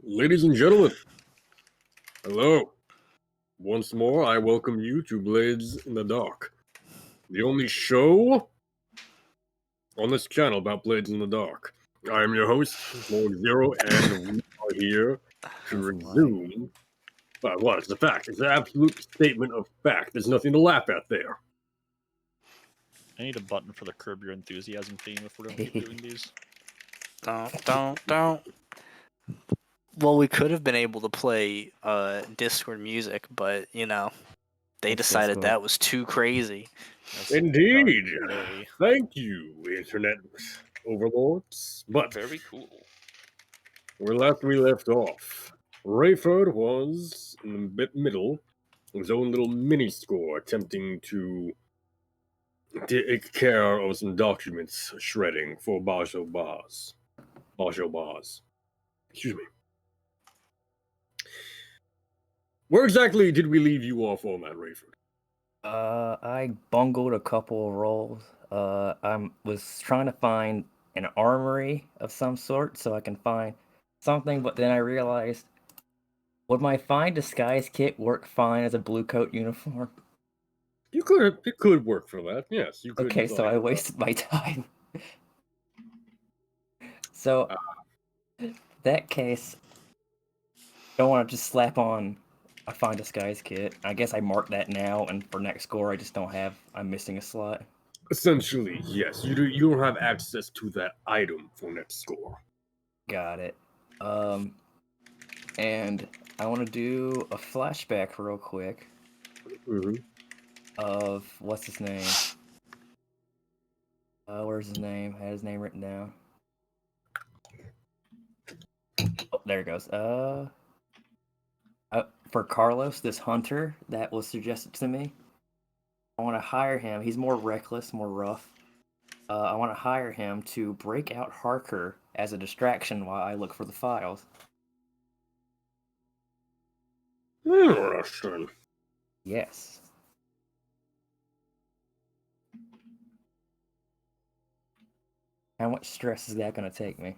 Ladies and gentlemen, hello. Once more, I welcome you to Blades in the Dark, the only show on this channel about Blades in the Dark. I am your host, Lord Zero, and we are here to resume. What? It's a fact. It's an absolute statement of fact. There's nothing to laugh at there. I need a button for the Curb Your Enthusiasm theme if we're going to keep doing these. Don't. Well, we could have been able to play Discord music, but, they decided Discord. that was too crazy. Indeed. Very, Thank you, Internet overlords. But very cool. where last we left off, Rayford was in the middle of his own little mini score, attempting to take care of some documents shredding for Bajo Bars. Excuse me. Where exactly did we leave you off on that, Rayford? I bungled a couple of rolls. I was trying to find an armory of some sort so I can find something, but then I realized, would my fine disguise kit work fine as a blue coat uniform? It could work for that. Yes, you could. Okay, so I wasted my time. So, that case, don't want to just slap on a fine disguise kit. I guess I mark that now, and for next score, I just don't have. I'm missing a slot. Essentially, yes. You don't have access to that item for next score. Got it. And I want to do a flashback real quick of what's his name? Where's his name? I had his name written down. Oh, there it goes. For Carlos, this hunter that was suggested to me, I want to hire him. He's more reckless, more rough. I want to hire him to break out Harker as a distraction while I look for the files. Interesting. Yes. How much stress is that going to take me?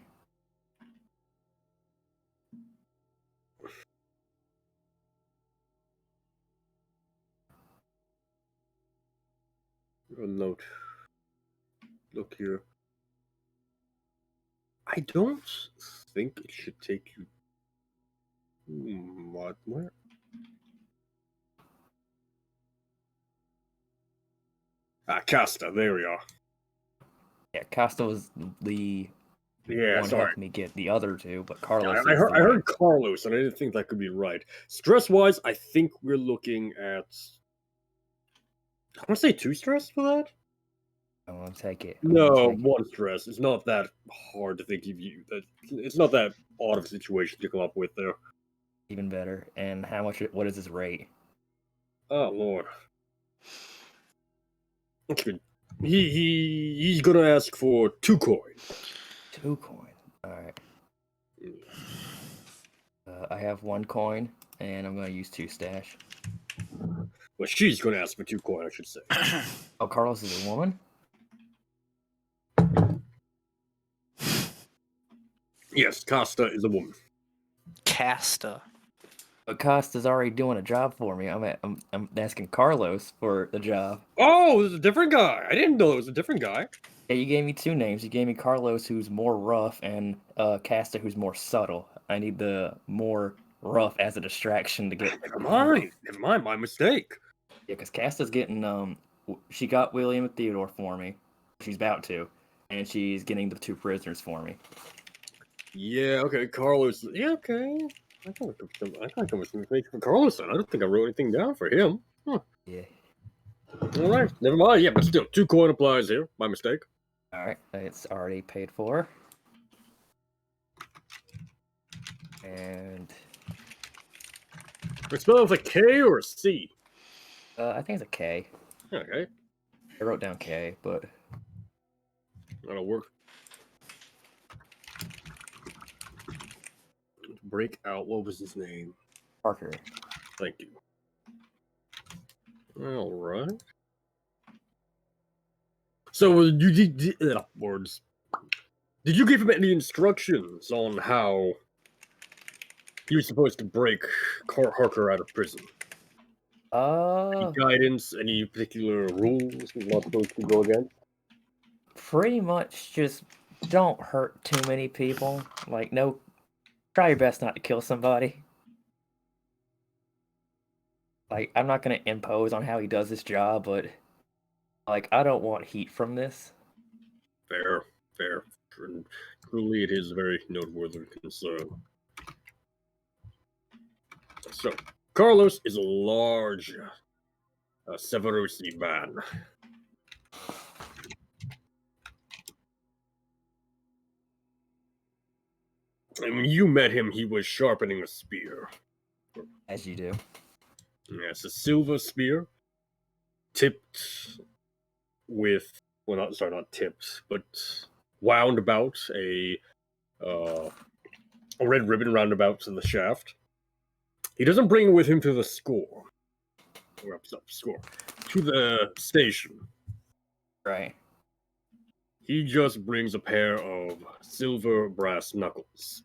A note. Look here. I don't think it should take you. What? Where? Costa. There we are. Yeah, Costa was the one sorry. helped me get the other two, but Carlos. I heard Carlos, and I didn't think that could be right. Stress-wise, I think we're looking at. I want to say 2 stress for that. I want to take it. No, 1 stress. It's not that hard to think of you. It's not that odd of a situation to come up with there. Even better. And how much? What is his rate? Oh Lord. Okay. He's gonna ask for 2 coin. 2 coin. All right. I have 1 coin, and I'm gonna use 2 stash. Well, she's gonna ask for 2 coin, I should say. Oh, Carlos is a woman? Yes, Costa is a woman. Casta. But Costa's already doing a job for me. I'm asking Carlos for the job. Oh, there's a different guy. I didn't know it was a different guy. Yeah, you gave me 2 names. You gave me Carlos, who's more rough, and Casta, who's more subtle. I need the more rough as a distraction to get. Never mind, my mistake. Yeah, because Casta's getting she got William and Theodore for me. She's about to, and she's getting the 2 prisoners for me. Yeah, okay, Carlos. Yeah, okay. I thought it was a mistake for Carlos. I don't think I wrote anything down for him. Huh. Yeah. All right, never mind. Yeah, but still, 2 coin applies here. My mistake. All right, it's already paid for. And It's spelled with a K or a C? I think it's a K. Okay. I wrote down K, but That'll work. Break out. What was his name? Parker. Thank you. All right. So words. Did you give him any instructions on how He was supposed to break Harker out of prison. Any guidance, any particular rules he's not supposed to go against? Pretty much just don't hurt too many people. Like, no, try your best not to kill somebody. Like, I'm not gonna impose on how he does his job, but like, I don't want heat from this. Fair. And truly, it is a very noteworthy concern. So, Carlos is a large Severosi man. And when you met him, he was sharpening a spear. As you do. Yes, a silver spear, tipped with, well, not tipped, but wound about a red ribbon round about to the shaft. He doesn't bring it with him to the score. To the station. Right. He just brings a pair of silver brass knuckles.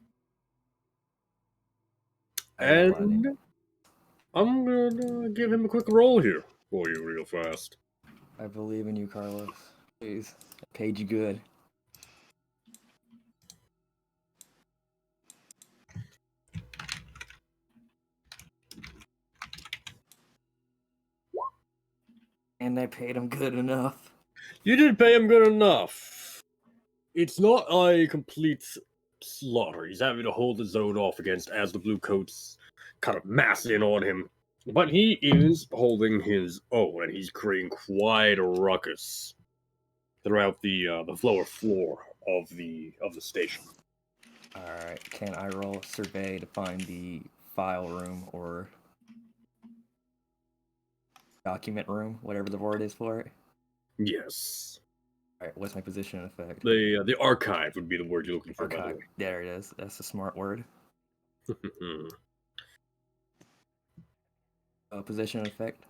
And I'm gonna give him a quick roll here for you real fast. I believe in you, Carlos. Please. I paid you good. And I paid him good enough. You did pay him good enough. It's not a complete slaughter. He's having to hold his own off against as the blue coats kind of mass in on him. But he is holding his own, and he's creating quite a ruckus throughout the lower floor of the station. Alright, can I roll survey to find the file room or document room, whatever the word is for it? Yes. Alright, what's my position and effect? The archive would be the word you're looking for, by the Archive. way. There it is. That's a smart word. Position and effect?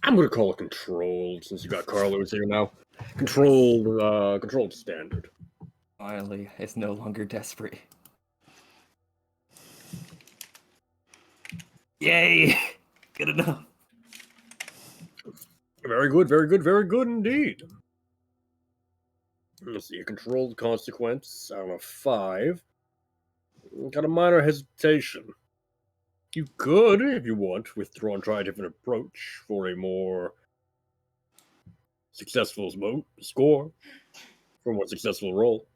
I'm gonna call it controlled, since you got Carlos here now. Controlled standard. Finally, it's no longer desperate. Yay! Good enough. Very good indeed. Let's see, a controlled consequence out of 5. Got a minor hesitation. You could, if you want, withdraw and try a different approach for a more successful score, for a more successful roll.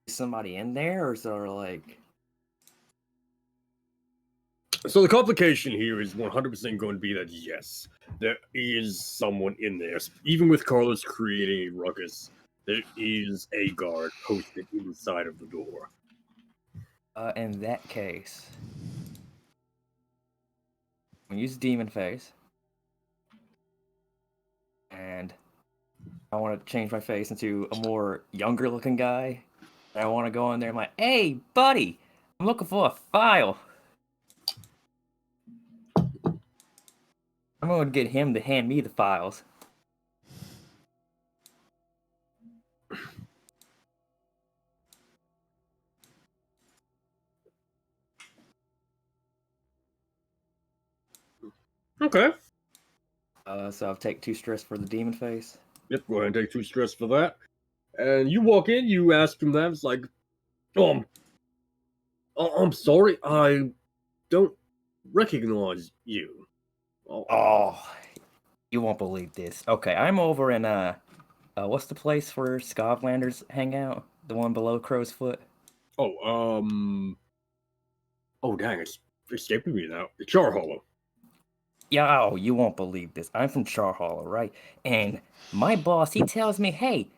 Is somebody in there, or is there like... So the complication here is 100% going to be that, yes, there is someone in there. Even with Carlos creating a ruckus, there is a guard posted inside of the door. In that case, I'm gonna use Demon Face, and I want to change my face into a more younger-looking guy. And I want to go in there and like, hey, buddy, I'm looking for a file. I'm gonna get him to hand me the files. Okay. So I'll take 2 stress for the Demon Face. Yep, go ahead and take 2 stress for that. And you walk in, you ask him that, it's like, I'm sorry, I don't recognize you. Oh, you won't believe this. Okay, I'm over in, what's the place where Scotlanders hang out? The one below Crow's Foot? Oh, dang, it's escaping me now. The Char Hollow. Yeah, oh, you won't believe this. I'm from Char Hollow, right? And my boss, he tells me, hey,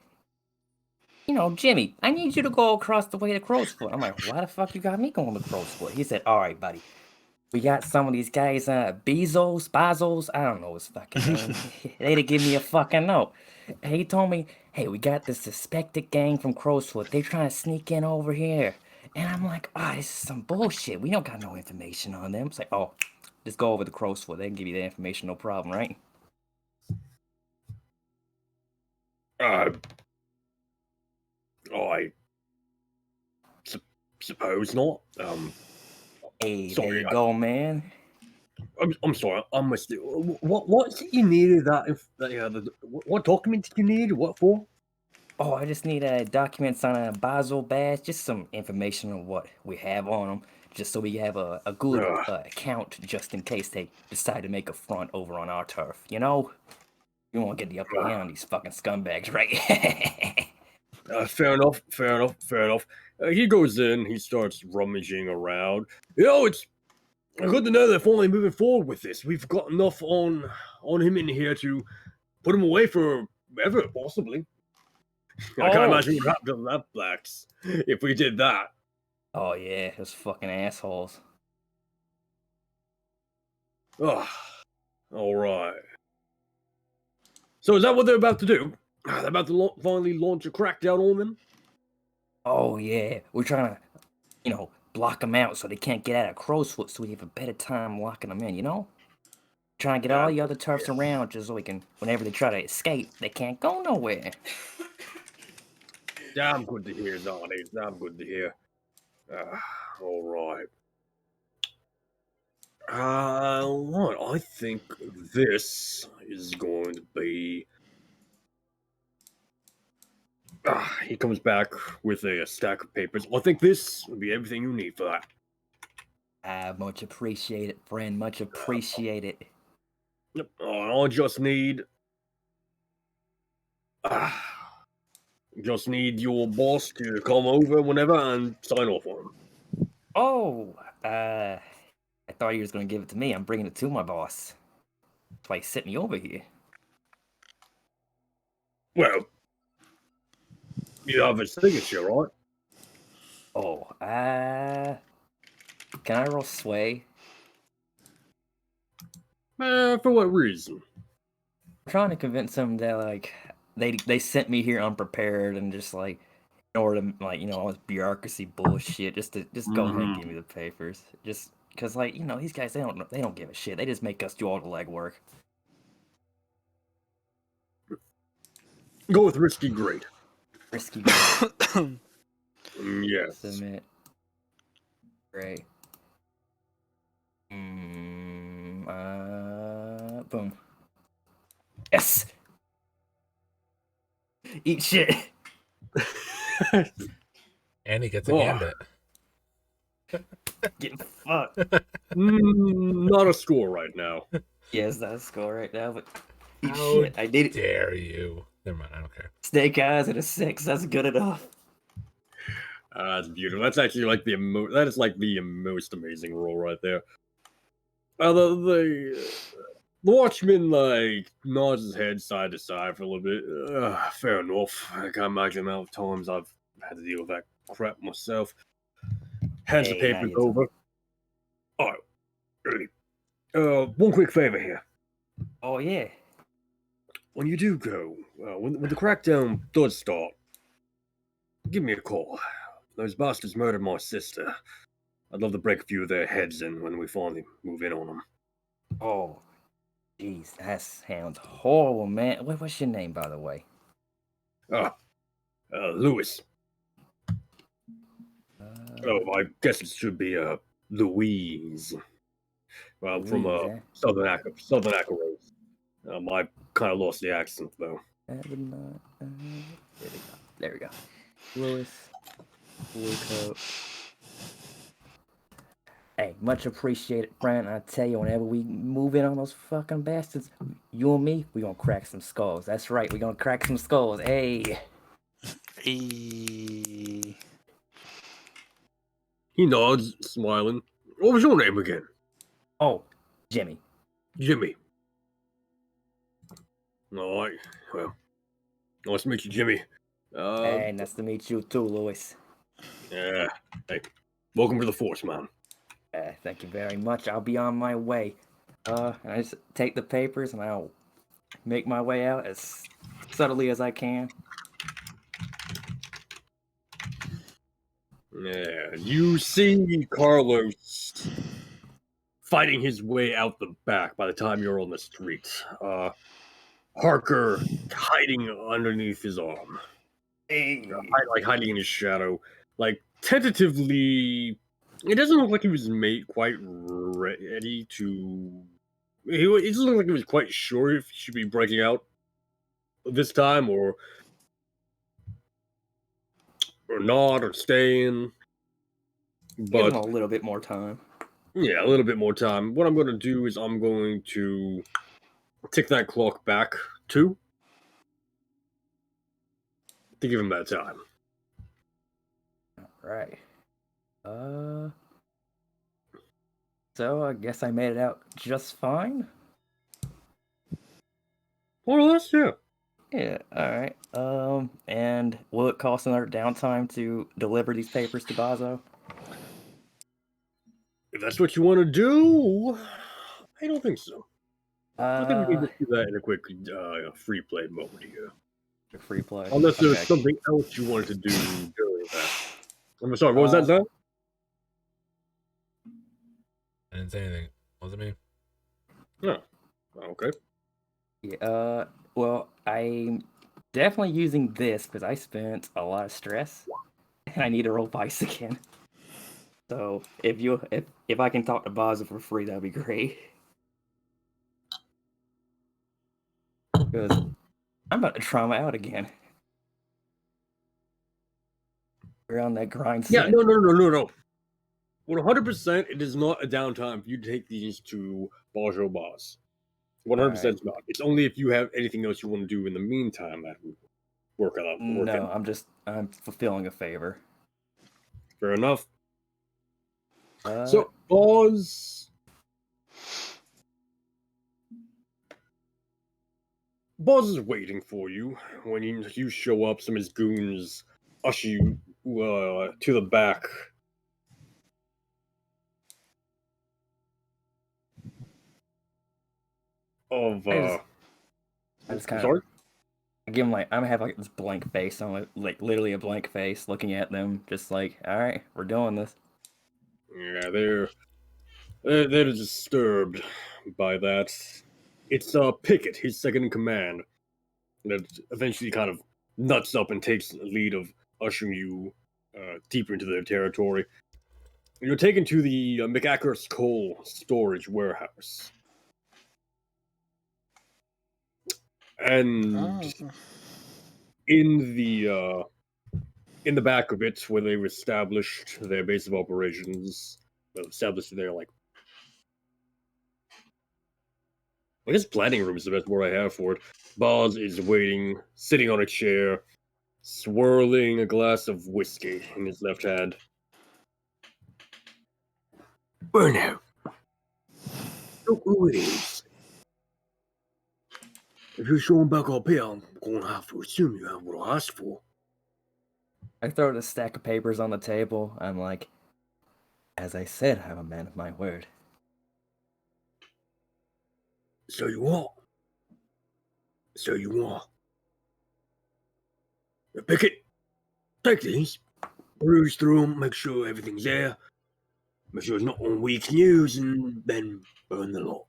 you know, Jimmy, I need you to go across the way to Crow's Foot. I'm like, why the fuck you got me going to Crow's Foot? He said, all right, buddy. We got some of these guys, Bazos, I don't know his fucking name. They'd give me a fucking note. And he told me, hey, we got this suspected gang from Crow's Foot. They trying to sneak in over here. And I'm like, this is some bullshit. We don't got no information on them. It's like, oh, just go over to Crow's Foot. They can give you the information, no problem, right? I suppose not. Hey, there Sorry, you go, man. I'm sorry. I must. What's it you needed? What document did you need? What for? Oh, I just need documents on a Basel badge, just some information on what we have on them, just so we have a good account just in case they decide to make a front over on our turf. You know, you won't get the upper hand on these fucking scumbags, right? Fair enough. Fair enough. Fair enough. He goes in. He starts rummaging around. It's good to know they're finally moving forward with this. We've got enough on him in here to put him away for ever, possibly. I can't imagine what happened to the lab blacks if we did that. Oh yeah, those fucking assholes. Oh, all right. So is that what they're about to do? They're about to finally launch a crackdown on them? Oh yeah, we're trying to, block them out so they can't get out of Crowsfoot, so we have a better time locking them in. You know, trying to get all the other turfs around just so we can, whenever they try to escape, they can't go nowhere. Damn good to hear, Zardy. Damn good to hear. All right. What? I think this is going to be. He comes back with a stack of papers. I think this will be everything you need for that. Much appreciated, friend. Much appreciated. Yep. I just need. Just need your boss to come over whenever and sign off on him. Oh, I thought he was going to give it to me. I'm bringing it to my boss. That's why he sent me over here. Well, you have his signature, right? Oh, can I roll sway? For what reason? I'm trying to convince him that, like, they sent me here unprepared and just, like, in order to, like, all this bureaucracy bullshit, just go ahead and give me the papers. Just because, like, these guys, they don't give a shit. They just make us do all the legwork. Go with risky great. Risky great. Yes. Submit. Great. Boom. Yes. Eat shit. And he gets a gambit. Get fucked. Not a score right now. Yes, that's a score right now, but eat How shit. I did it. dare you? Never mind, I don't care. Snake eyes at a 6. That's good enough. That's beautiful. That's actually like that is like the most amazing roll right there. The watchman like nods his head side to side for a little bit. Fair enough. I can't imagine the amount of times I've had to deal with that crap myself. Hands the papers over. All right. One quick favor here. Oh yeah. When you do go, when the crackdown does start, give me a call. Those bastards murdered my sister. I'd love to break a few of their heads in when we finally move in on them. Oh, jeez, that sounds horrible, man. What's your name, by the way? Louis. I guess it should be Louise. Well, from Southern Acros. I kind of lost the accent though. There we go. Louis. Blue coat. Hey, much appreciated, friend. I tell you, whenever we move in on those fucking bastards, you and me, we gonna crack some skulls. That's right, we gonna crack some skulls. Hey. Hey. He nods, smiling. What was your name again? Oh, Jimmy. Jimmy. All right. Well, nice to meet you, Jimmy. Hey, nice to meet you too, Louis. Yeah. Hey, welcome to the force, man. Thank you very much. I'll be on my way. I just take the papers and I'll make my way out as subtly as I can. Yeah, you see Carlos fighting his way out the back by the time you're on the street. Harker hiding underneath his arm. Like hiding in his shadow. like tentatively, it doesn't look like he was made quite ready to. It doesn't look like he was quite sure if he should be breaking out this time or not or staying. Give him But a little bit more time. yeah, a little bit more time. What I'm going to do is I'm going to tick that clock back 2 to give him that time. Right. So I guess I made it out just fine. More or less, yeah. Yeah, alright. And will it cost another downtime to deliver these papers to Bazo? If that's what you want to do, I don't think so. I think we can just do that in a quick free play moment here. Free play. Unless there's Okay. something else you wanted to do during that. I'm sorry, what was that, Zach? I didn't say anything. Wasn't me. Oh, okay. Yeah, well, I'm definitely using this because I spent a lot of stress and I need to roll dice again. So if I can talk to Baza for free, that'd be great. Because I'm about to trauma out again. We're on that grind Yeah, set. no. 100%, it is not a downtime for you to take these to Bajo Boss. 100% Alright. not. It's only if you have anything else you want to do in the meantime that would work out. No, I'm fulfilling a favor. Fair enough. Uh, So, Boz is waiting for you. When you show up, some of his goons usher you to the back. Of I just kind sorry? of give him I'm have this blank face. I'm literally a blank face looking at them, just like, all right, we're doing this. Yeah, they're disturbed by that. It's Pickett, his second in command, that eventually kind of nuts up and takes the lead of ushering you deeper into their territory. You're taken to the McAcker's coal storage warehouse. And in the back of it, where they've established their base of operations, established their I guess planning room is the best word I have for it. Boz is waiting, sitting on a chair, swirling a glass of whiskey in his left hand. Well now, look who it is. If you're showing back up here, I'm gonna have to assume you have what I asked for. I throw the stack of papers on the table. I'm like, as I said, I'm a man of my word. So you are. So you are. Now, Pickett, take these, peruse through them, make sure everything's there, make sure it's not on weak news, and then burn the lot.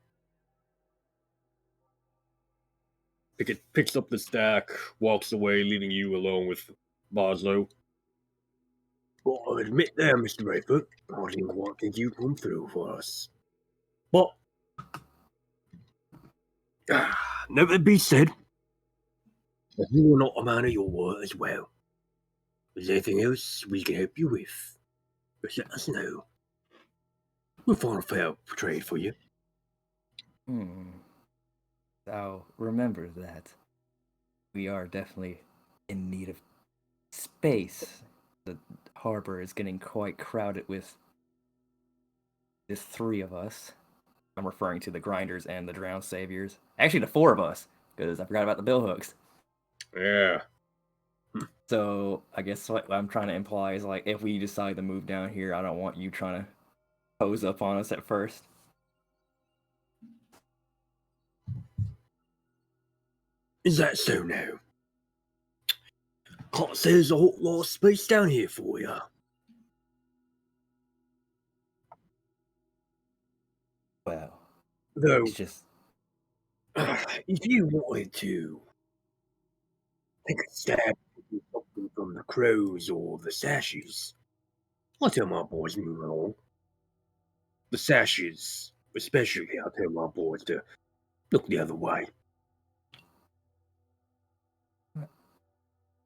Pickett picks up the stack, walks away, leaving you alone with Boslow. Well, I'll admit there, Mr. Rayford, I didn't quite think you'd come through for us. But, never be said, that you are not a man of your word as well. Is there anything else we can help you with? Just let us know. We'll find a fair trade for you. So remember that we are definitely in need of space. The harbor is getting quite crowded with just 3 of us. I'm referring to the grinders and the drowned saviors. Actually, the 4 of us, because I forgot about the billhooks. Yeah. So I guess what I'm trying to imply is if we decide to move down here, I don't want you trying to pose up on us at first. Is that so now? Can't say there's a whole lot of space down here for you. Well, Though, it's just if you wanted to take a stab at from the crows or the sashes. I tell my boys move along. The sashes, especially, I tell my boys to look the other way.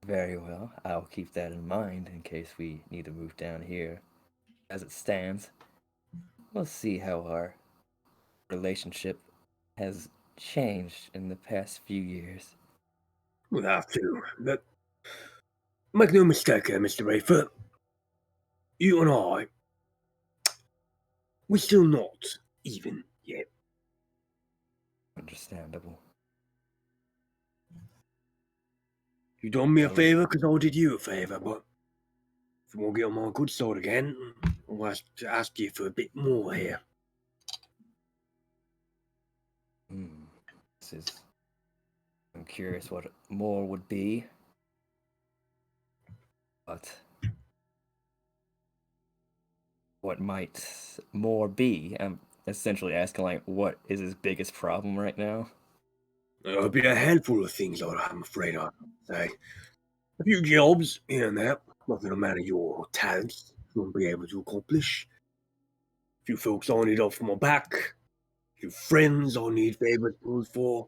Very well. I'll keep that in mind in case we need to move down here. As it stands, we'll see how our relationship has changed in the past few years. We'll have to, but make no mistake, Mr. Rayford. You and I, we're still not even yet. Understandable. You done me a favor because I did you a favor, but if you want to get on my good side again, I'll have to ask you for a bit more here. This is... I'm curious what more would be. But... what might more be? I'm essentially asking, like, what is his biggest problem right now? There'll be a handful of things, I'm afraid I'd say. A few jobs here and there, nothing no matter your talents won't be able to accomplish. A few folks I need off my back. A few friends I need favors pulled for.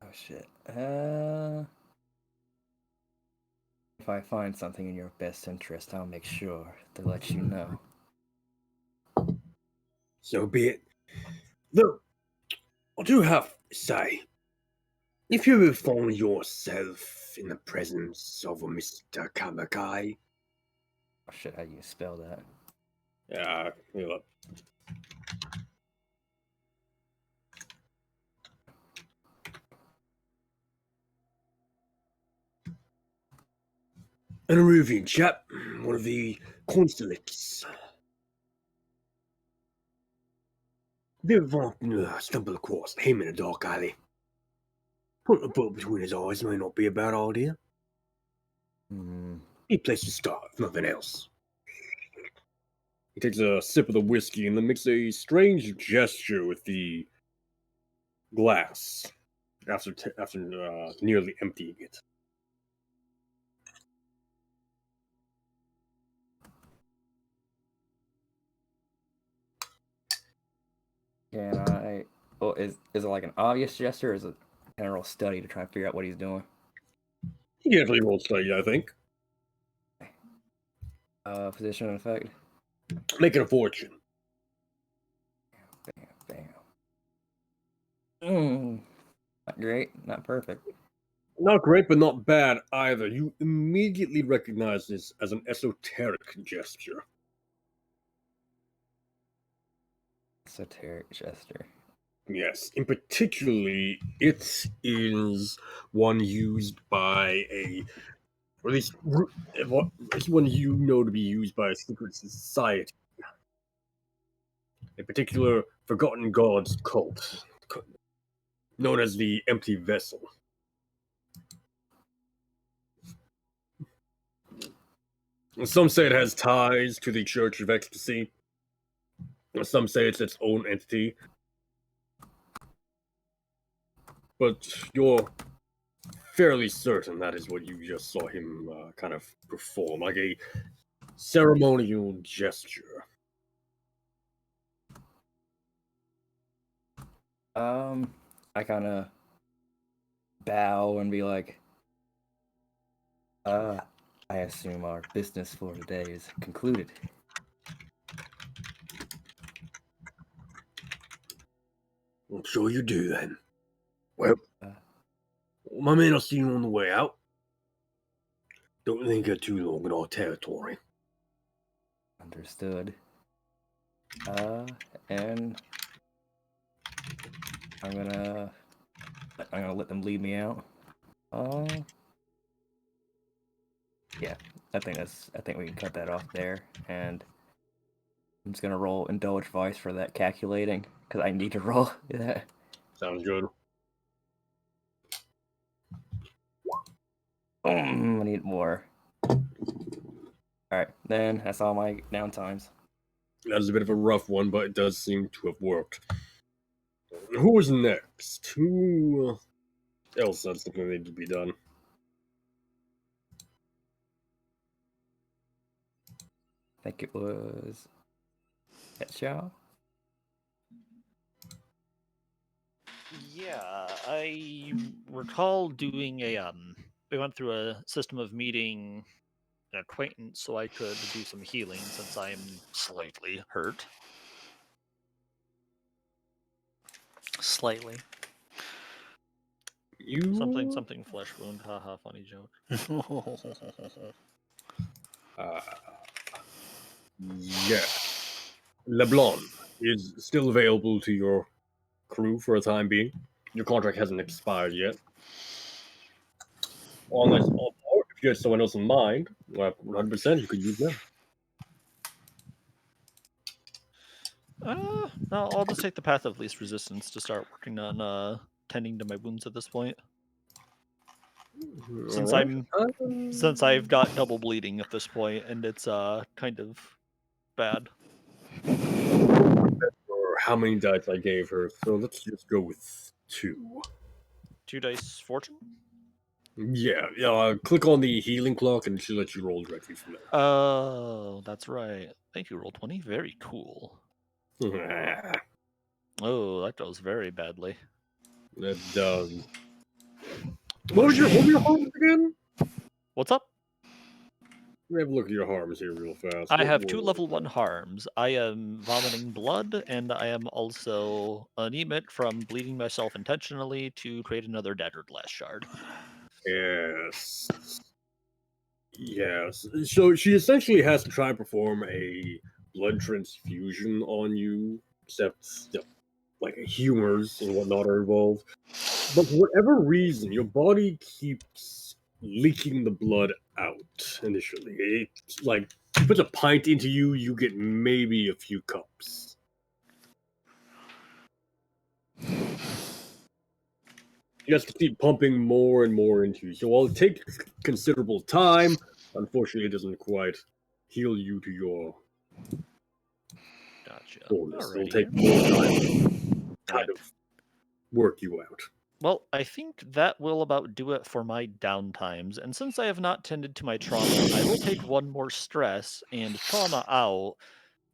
Oh shit. If I find something in your best interest, I'll make sure to let you know. So be it. Though, I do have to say, if you ever find yourself in the presence of a Mr. Kamakai... Oh shit, how do you spell that? Yeah, look. An Aruvian chap, one of the consulates. If you ever stumble across him in a dark alley, put a book between his eyes may not be a bad idea. Be a place to start, if nothing else. He takes a sip of the whiskey and then makes a strange gesture with the glass after nearly emptying it. Can I... Oh, is it like an obvious gesture, or is it a general study to try and figure out what he's doing? He definitely rolled study, I think. Position and effect? Making a fortune. Bam. Not great, not perfect. Not great, but not bad either. You immediately recognize this as an esoteric gesture. Esoteric Gesture. Yes, in particularly, it is one used by or at least it's one you know to be used by a secret society. A particular forgotten gods cult, known as the Empty Vessel. Some say it has ties to the Church of Ecstasy. Some say it's its own entity. But you're fairly certain that is what you just saw him kind of perform, like a ceremonial gesture. I kind of bow and be like, I assume our business for today is concluded. I'm sure you do then. Well, my men will see you on the way out. Don't linger too long in our territory. Understood. And I'm gonna let them lead me out. Yeah, I think we can cut that off there, and I'm just gonna roll Indulge Vice for that calculating, because I need to roll that. Sounds good. I need more. Alright, then that's all my downtimes. That's a bit of a rough one, but it does seem to have worked. Who is next? Who else had something that needed to be done? I think it was Petchow. Yeah, I recall doing we went through a system of meeting an acquaintance so I could do some healing since I'm slightly hurt. Slightly. You Something flesh wound. Haha, funny joke. Yeah. LeBlanc is still available to your crew for a time being. Your contract hasn't expired yet. Unless, or if you had someone else in mind, 100% you could use them. No, I'll just take the path of least resistance to start working on tending to my wounds at this point. Since since I've got double bleeding at this point, and it's kind of bad. Or how many dice I gave her, so let's just go with 2. 2 dice fortune. Yeah, click on the healing clock and she'll let you roll directly from there. Oh, that's right. Thank you, Roll20. Very cool. Oh, that goes very badly. That does. What were your harms again? What's up? Let me have a look at your harms here real fast. I What have were 2 they? level 1 harms. I am vomiting blood, and I am also anemic from bleeding myself intentionally to create another dagger glass shard. Yes. Yes. So she essentially has to try and perform a blood transfusion on you, except like humors and whatnot are involved. But for whatever reason, your body keeps leaking the blood out initially. It's like she puts a pint into you, you get maybe a few cups. She has to keep pumping more and more into you. So while it takes considerable time, unfortunately it doesn't quite heal you to your Gotcha. fullness. It'll Alrighty. take more time to kind of work you out. Well, I think that will about do it for my downtimes. And since I have not tended to my trauma, I will take 1 more stress and trauma out.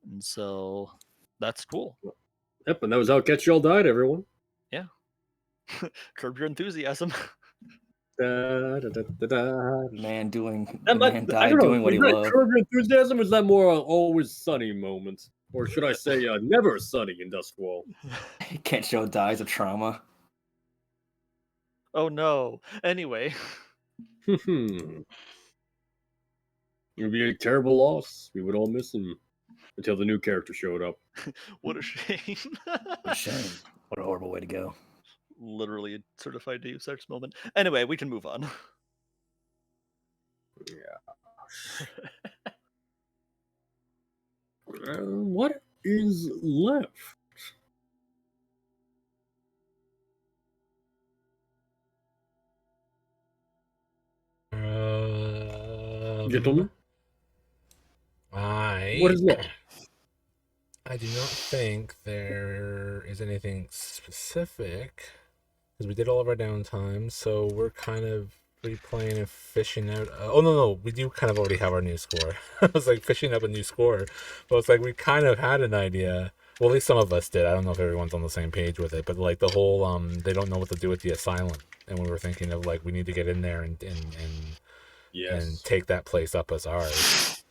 And so that's cool. Yep, and that was how Catch Y'all died, everyone. Yeah. Curb your enthusiasm. Da, da, da, da, da. Man doing I died don't know, doing what he was that loved. Curb Your Enthusiasm? Was that more always sunny moment? Or should I say never sunny in Duskwall? Can't show dies of trauma. Oh no. Anyway. It would be a terrible loss. We would all miss him until the new character showed up. What a shame. What a shame. What a horrible way to go. Literally a certified Deus Ex moment. Anyway, we can move on. Yeah. What is left? Gentlemen, what is left? I do not think there is anything specific because we did all of our downtime, so we're kind of replaying and fishing out. Oh no, we do kind of already have our new score. I was like fishing up a new score, but it's like we kind of had an idea. Well, at least some of us did. I don't know if everyone's on the same page with it, but like the whole they don't know what to do with the asylum, and we were thinking of like we need to get in there and Yes. take that place up as ours.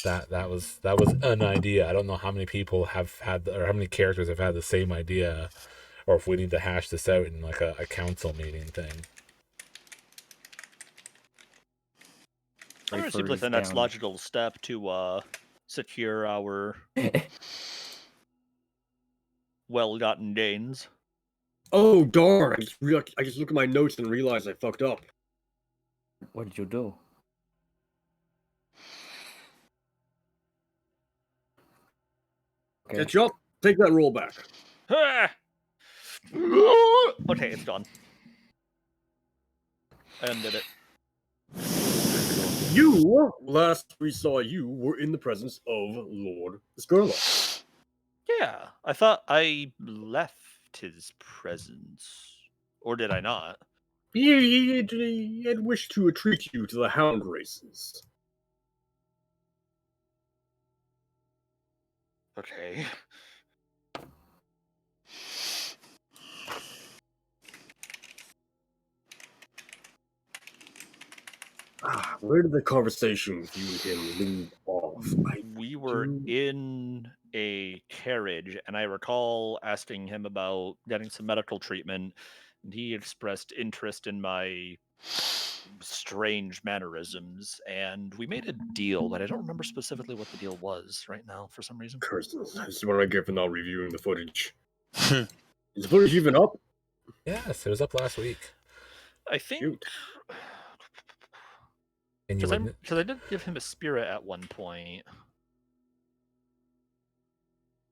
That was an idea. I don't know how many people have had, or how many characters have had the same idea, or if we need to hash this out in like a council meeting thing. It seems like the next logical step to secure our well-gotten gains. Oh darn! I just looked at my notes and realized I fucked up. What did you do? Okay. Catch up. Take that roll back. Okay, it's gone. I undid it. last we saw you, were in the presence of Lord Skurlock. Yeah, I thought I left his presence. Or did I not? He had wished to treat you to the hound races. Okay. Where did the conversation with you and him leave off? We were in a carriage, and I recall asking him about getting some medical treatment, and he expressed interest in my strange mannerisms, and we made a deal, but I don't remember specifically what the deal was right now for some reason. Curses. This is what I get for not reviewing the footage. Is the footage even up? Yes, it was up last week. I think Shoot. And you wouldn't. because I did give him a spirit at one point.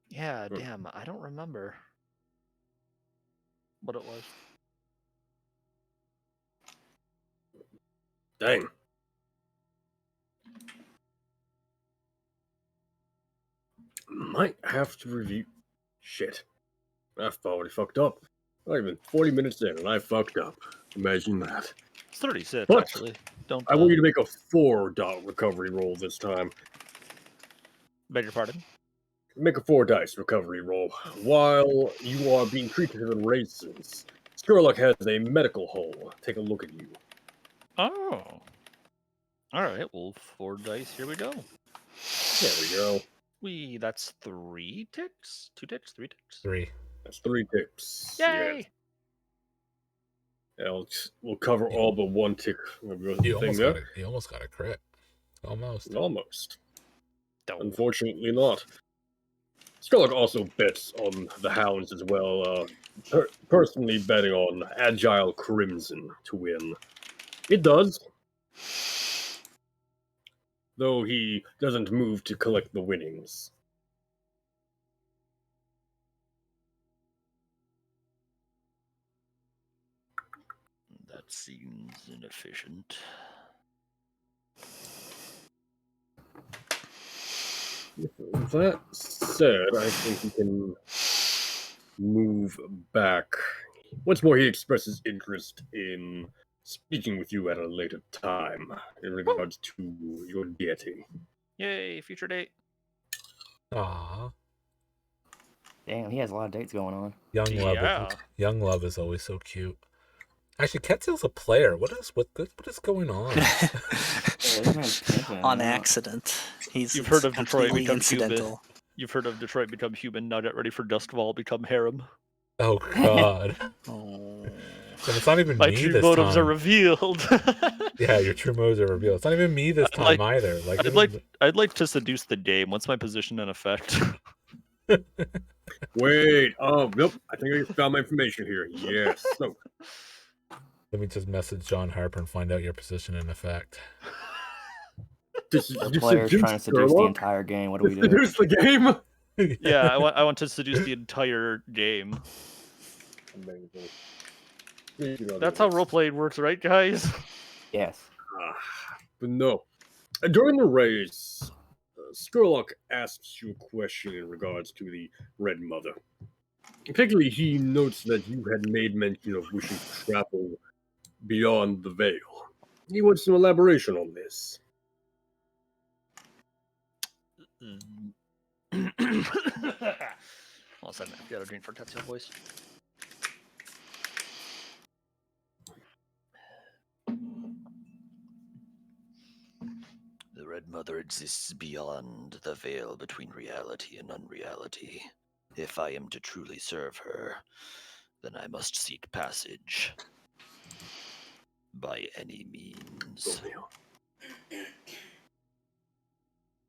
Yeah, damn, I don't remember what it was. Dang. Might have to review. Shit. I've already fucked up. Not even 40 minutes in, and I fucked up. Imagine that. It's 36, But actually. Don't. I want you to make a 4-dot recovery roll this time. Beg your pardon? Make a 4-dice recovery roll. While you are being treated to the races, Skurlock has a medical hole. Take a look at you. Oh. All right. Well, 4 dice. Here we go. There we go. That's 3 ticks, 2 ticks, 3 ticks. 3. That's 3 ticks. Yay! Yeah, we'll cover all but 1 tick of your thing there. You almost got a crit. Almost. Almost. Don't. Unfortunately not. Skurlock also bets on the hounds as well, personally betting on Agile Crimson to win. It does. Though he doesn't move to collect the winnings. That seems inefficient. That said, I think he can move back. Once more, he expresses interest in speaking with you at a later time in regards to your deity. Yay, future date. Aww. Damn, he has a lot of dates going on. Young love is always so cute. Actually, Ketzel's a player. What is going on? On accident. You've heard of Detroit completely become incidental. human. You've heard of Detroit become human. Now get ready for Duskfall become harem. Oh God. Oh. And it's not even My me true this motives time. are revealed. Yeah, your true motives are revealed. It's not even me this time either. I'd like to seduce the dame. What's my position in effect? Wait, nope. I think I found my information here. Yes. So, let me just message John Harper and find out your position in effect. The player's trying to seduce the entire game. What do we do? Seduce the game? Yeah, I want to seduce the entire game. Amazing. That's how roleplaying works, right, guys? Yes. But no. During the race, Skurlock asks you a question in regards to the Red Mother. Particularly, he notes that you had made mention of wishing to travel beyond the veil. He wants some elaboration on this. I'll send it. Got a drink for Tetsuya voice. The Red Mother exists beyond the veil between reality and unreality. If I am to truly serve her, then I must seek passage. By any means.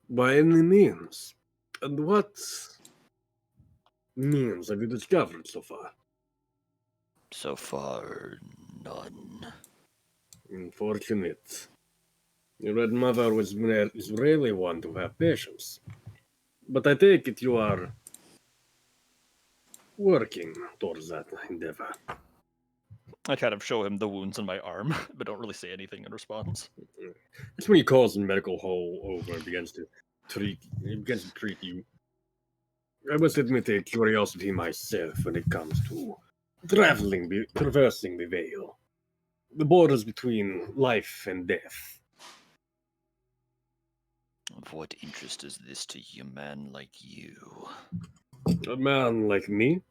By any means. And what means have you discovered so far? So far, none. Unfortunate. The Red Mother is really one to have patience. But I take it you are working towards that endeavor. I kind of show him the wounds in my arm, but don't really say anything in response. That's when he calls the medical hall over and begins to treat you. I must admit a curiosity myself when it comes to traversing the veil. The borders between life and death. Of what interest is this to a man like you? A man like me?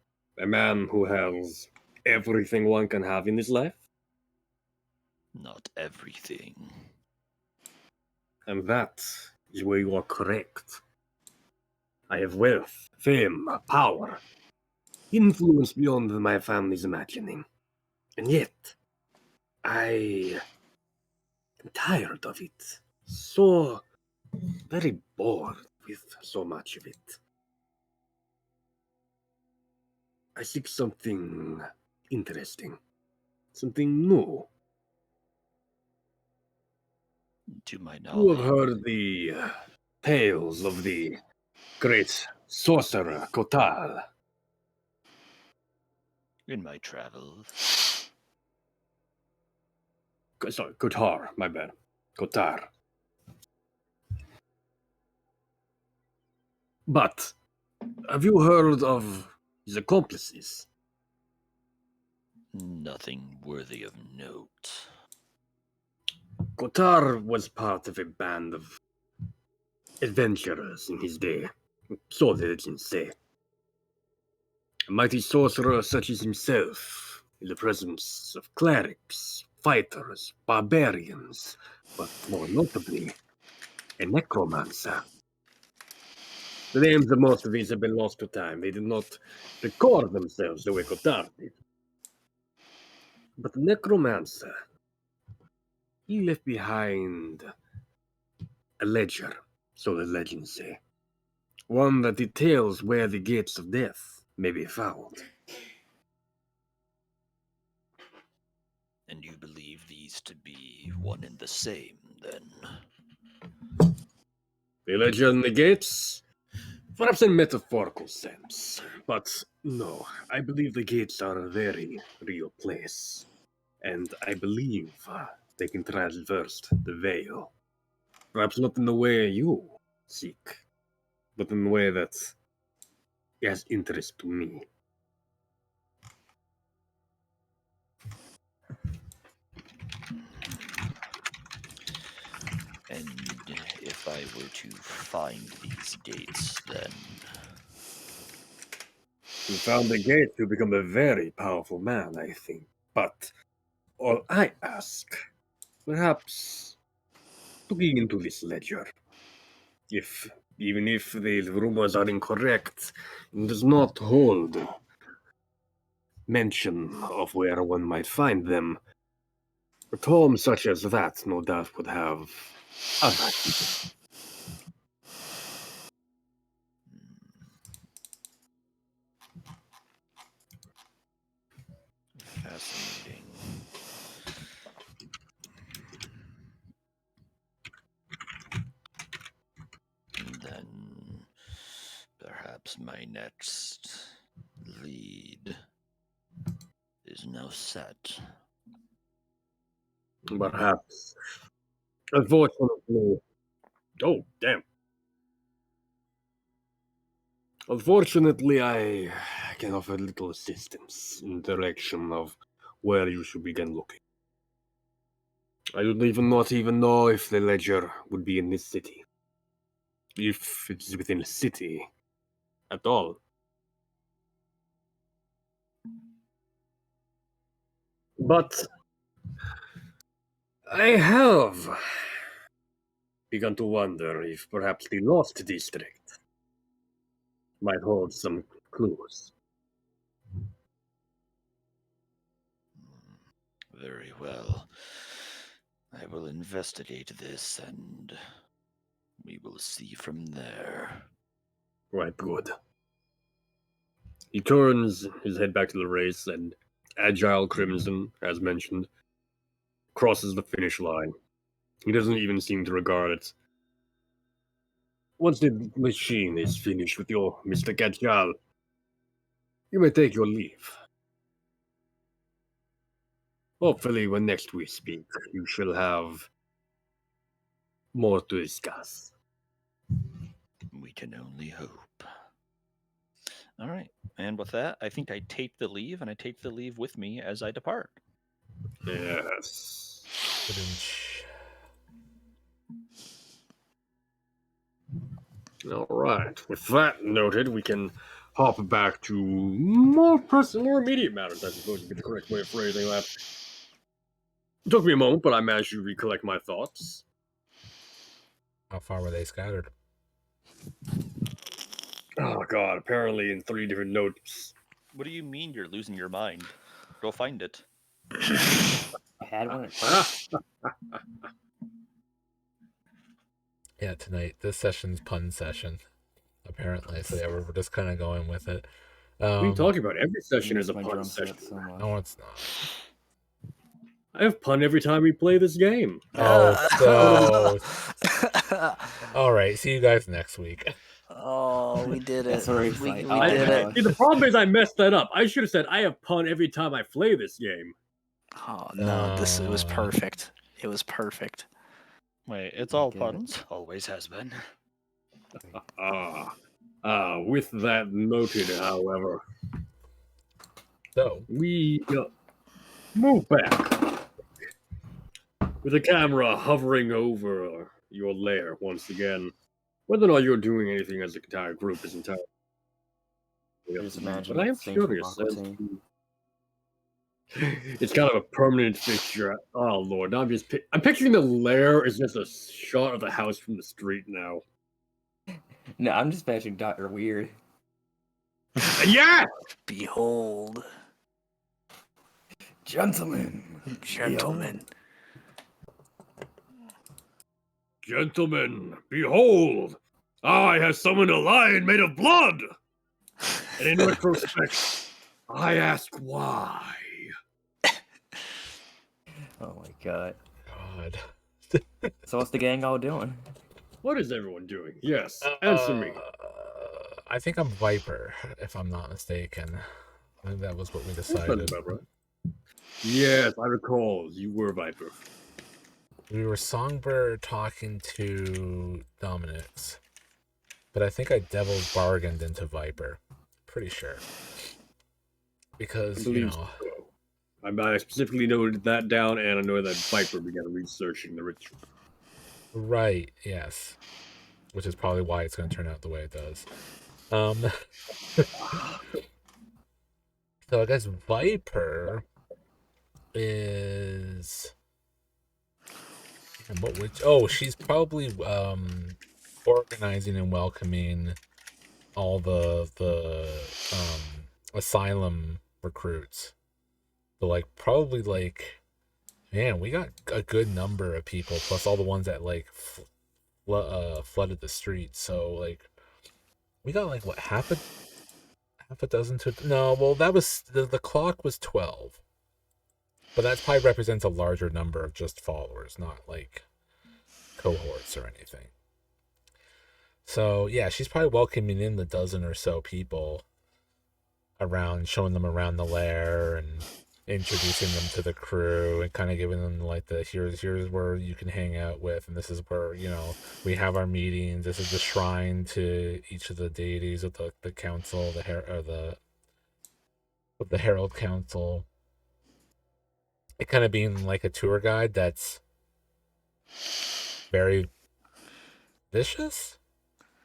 A man who has everything one can have in this life? Not everything. And that is where you are correct. I have wealth, fame, power, influence beyond my family's imagining. And yet, I am tired of it. So very bored with so much of it. I seek something interesting, something new. To my You knowledge, have heard the tales of the great sorcerer Kotal. in my travels, Sorry, Kotar, my bad. Kotar. But have you heard of his accomplices? nothing worthy of note. Kotar was part of a band of adventurers in his day. So the legends say. A mighty sorcerer such as himself, in the presence of clerics, fighters, barbarians, but more notably, a necromancer. The names of most of these have been lost to time. They did not record themselves the way Kotar did. But the necromancer, he left behind a ledger, so the legends say. One that details where the gates of death may be found. And you believe these to be one and the same, then? The ledger and the gates? Perhaps in metaphorical sense. But no, I believe the gates are a very real place. And I believe they can traverse the veil. Perhaps not in the way you seek, but in the way that has interest to me. And if I were to find these gates, then You found the gate, you become a very powerful man, I think. But all I ask, perhaps looking into this ledger, even if the rumors are incorrect, it does not hold mention of where one might find them. A tome such as that, no doubt, would have other. fascinating. And then perhaps my next lead is now set. Perhaps. Unfortunately. Oh, damn. Unfortunately, I can offer little assistance in the direction of where you should begin looking. I would not even know if the ledger would be in this city. If it's within a city at all. But I have begun to wonder if perhaps the Lost District might hold some clues. Very well. I will investigate this and we will see from there. Right, good. He turns his head back to the race, and Agile Crimson, as mentioned, crosses the finish line. He doesn't even seem to regard it. Once the machine is finished with your Mr. Agile, you may take your leave. Hopefully, when next we speak, you shall have more to discuss. We can only hope. All right. And with that, I think I take the leave, and I take the leave with me as I depart. Yes. All right. With that noted, we can hop back to more immediate matters, I suppose would be the correct way of phrasing that. It took me a moment, but I managed to recollect my thoughts. How far were they scattered? Oh god, apparently in 3 different notes. What do you mean you're losing your mind? Go find it. I had one at first. Yeah, tonight. This session's pun session, apparently. So yeah, we're just kind of going with it. What are you talking about? Every session is a My pun drum session. set so much. No, it's not. I have pun every time we play this game. Oh, so... All right, see you guys next week. Oh, we did it. That's where we We fight. did Oh, it. See, the problem is I messed that up. I should have said I have pun every time I play this game. Oh no, it was perfect. It was perfect. Wait, it's all Okay. puns. Always has been. With that noted, however, So, we move back with the camera hovering over your lair once again. Whether or not you're doing anything as an entire group is entirely. Just imagine But I am same from curious Aqua as Team. to. It's kind of a permanent fixture. Oh lord, now I'm picturing the lair as just a shot of the house from the street now. No, I'm just picturing Dr. Weird. Yeah. Behold, Gentlemen. gentlemen. Gentlemen, behold! I have summoned a lion made of blood! And in retrospect, I ask why. Oh my god. God. So what's the gang all doing? What is everyone doing? Yes, answer me. I think I'm Viper, if I'm not mistaken. I think that was what we Sounds decided. about right. Yes, I recall. You were Viper. We were Songbird talking to Dominix, but I think I devil's bargained into Viper. Pretty sure. Because, you know... So. I specifically noted that down, and I know that Viper began researching the ritual. Right, yes. Which is probably why it's going to turn out the way it does. So I guess Viper is... And what would... Oh, she's probably organizing and welcoming all the Asylum recruits. So like probably like, man, we got a good number of people plus all the ones that like flooded the streets. So like we got like what half a dozen to no. Well, that was the clock was 12, but that probably represents a larger number of just followers, not like cohorts or anything. So yeah, she's probably welcoming in the dozen or so people around, showing them around the lair and introducing them to the crew and kind of giving them like the here's where you can hang out with, and this is where, you know, we have our meetings. This is the shrine to each of the deities of the council, the Herald Council. It kind of being like a tour guide that's very vicious.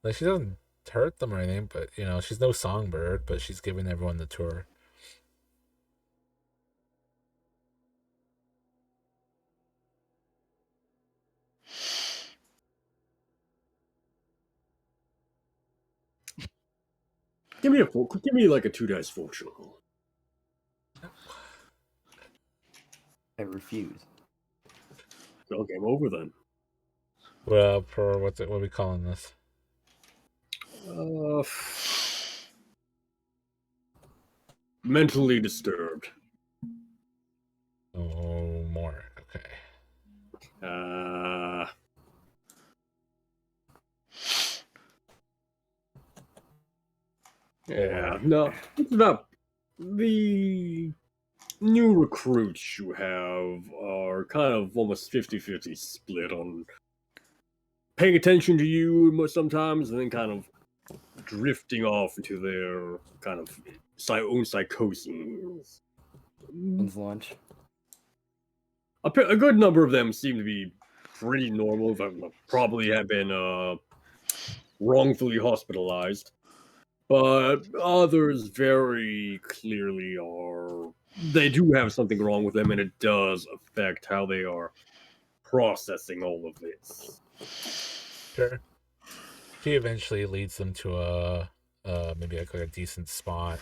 Like she doesn't hurt them or anything, but you know, she's no songbird, but she's giving everyone the tour. Give me like a 2 dice fortune roll. I refuse. Well, game over then. Well, for what are we calling this? Mentally disturbed. Oh, more. Okay. Yeah, no, it's about the new recruits you have are kind of almost 50-50 split on paying attention to you sometimes and then kind of drifting off into their kind of own psychoses. When's lunch? A good number of them seem to be pretty normal, but probably have been wrongfully hospitalized. But others very clearly are. They do have something wrong with them, and it does affect how they are processing all of this. Sure. She eventually leads them to a maybe like a decent spot.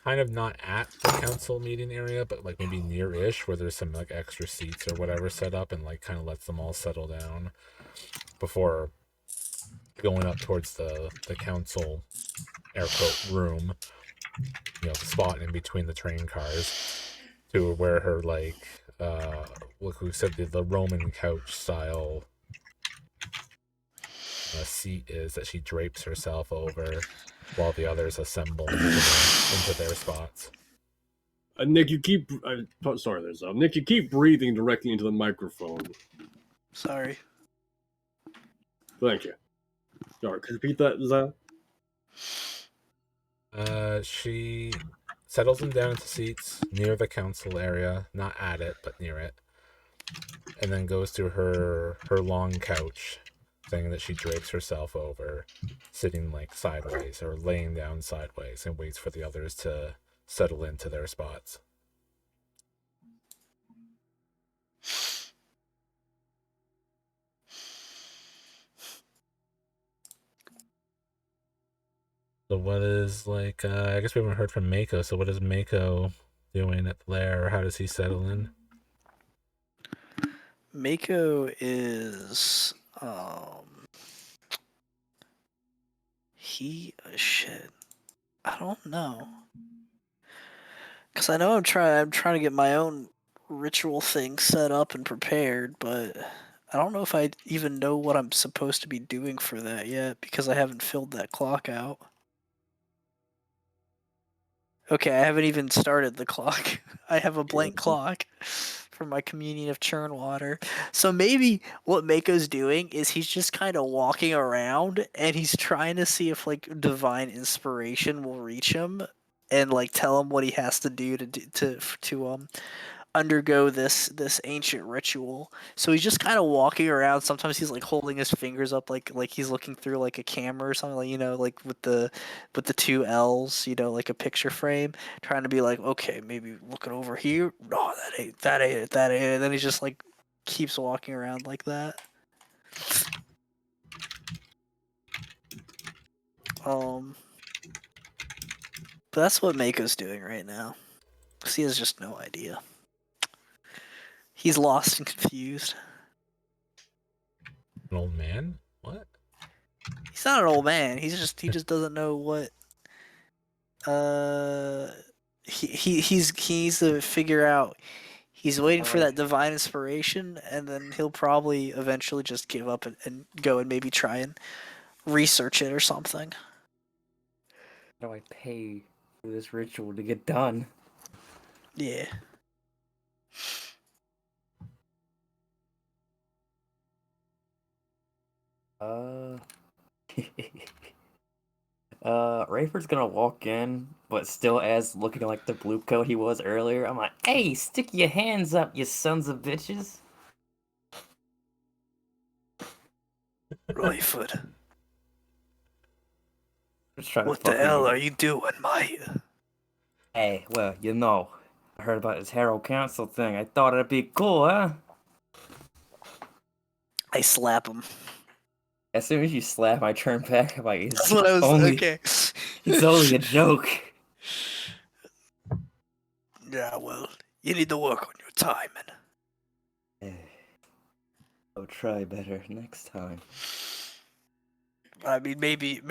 Kind of not at the council meeting area, but like maybe near-ish, where there's some like extra seats or whatever set up, and like kind of lets them all settle down before going up towards the council air quote room, the spot in between the train cars, to where her like like we said, the Roman couch style seat is that she drapes herself over while the others assemble into their spots. Nick, you keep. Sorry, there's Nick. You keep breathing directly into the microphone. Sorry. Thank you. Sorry, could you repeat that, Zah? She settles them down into seats near the council area, not at it, but near it, and then goes to her long couch thing that she drapes herself over, sitting like sideways or laying down sideways, and waits for the others to settle into their spots. So what is like, I guess we haven't heard from Mako, so what is Mako doing at the lair, or how does he settle in? Mako is, shit. I don't know. Because I know I'm trying to get my own ritual thing set up and prepared, but I don't know if I even know what I'm supposed to be doing for that yet, because I haven't filled that clock out. Okay, I haven't even started the clock. I have a blank clock for my communion of churn water. So maybe what Mako's doing is he's just kind of walking around and he's trying to see if like divine inspiration will reach him and like tell him what he has to do to undergo this ancient ritual. So he's just kind of walking around. Sometimes he's like holding his fingers up like he's looking through like a camera or something, like like with the two L's, like a picture frame, trying to be like, okay, maybe looking over here. No, that ain't it. And then he just like keeps walking around like that. But that's what Mako's doing right now. 'Cause he has just no idea. He's lost and confused. An old man? What? He's not an old man. He just doesn't know what. He needs to figure out. He's waiting for that divine inspiration, and then he'll probably eventually just give up and go and maybe try and research it or something. How do I pay for this ritual to get done? Yeah. Rayford's gonna walk in, but still as looking like the blue coat he was earlier. I'm like, hey, stick your hands up, you sons of bitches. Rayford, Just trying to what the fuck hell with are you doing, mate? Hey, well, I heard about this Harrowed Council thing. I thought it'd be cool, huh? I slap him. As soon as you slap, I turn back. I'm like, That's what I was okay. It's only a joke. Yeah, well, you need to work on your timing. I'll try better next time. I mean, maybe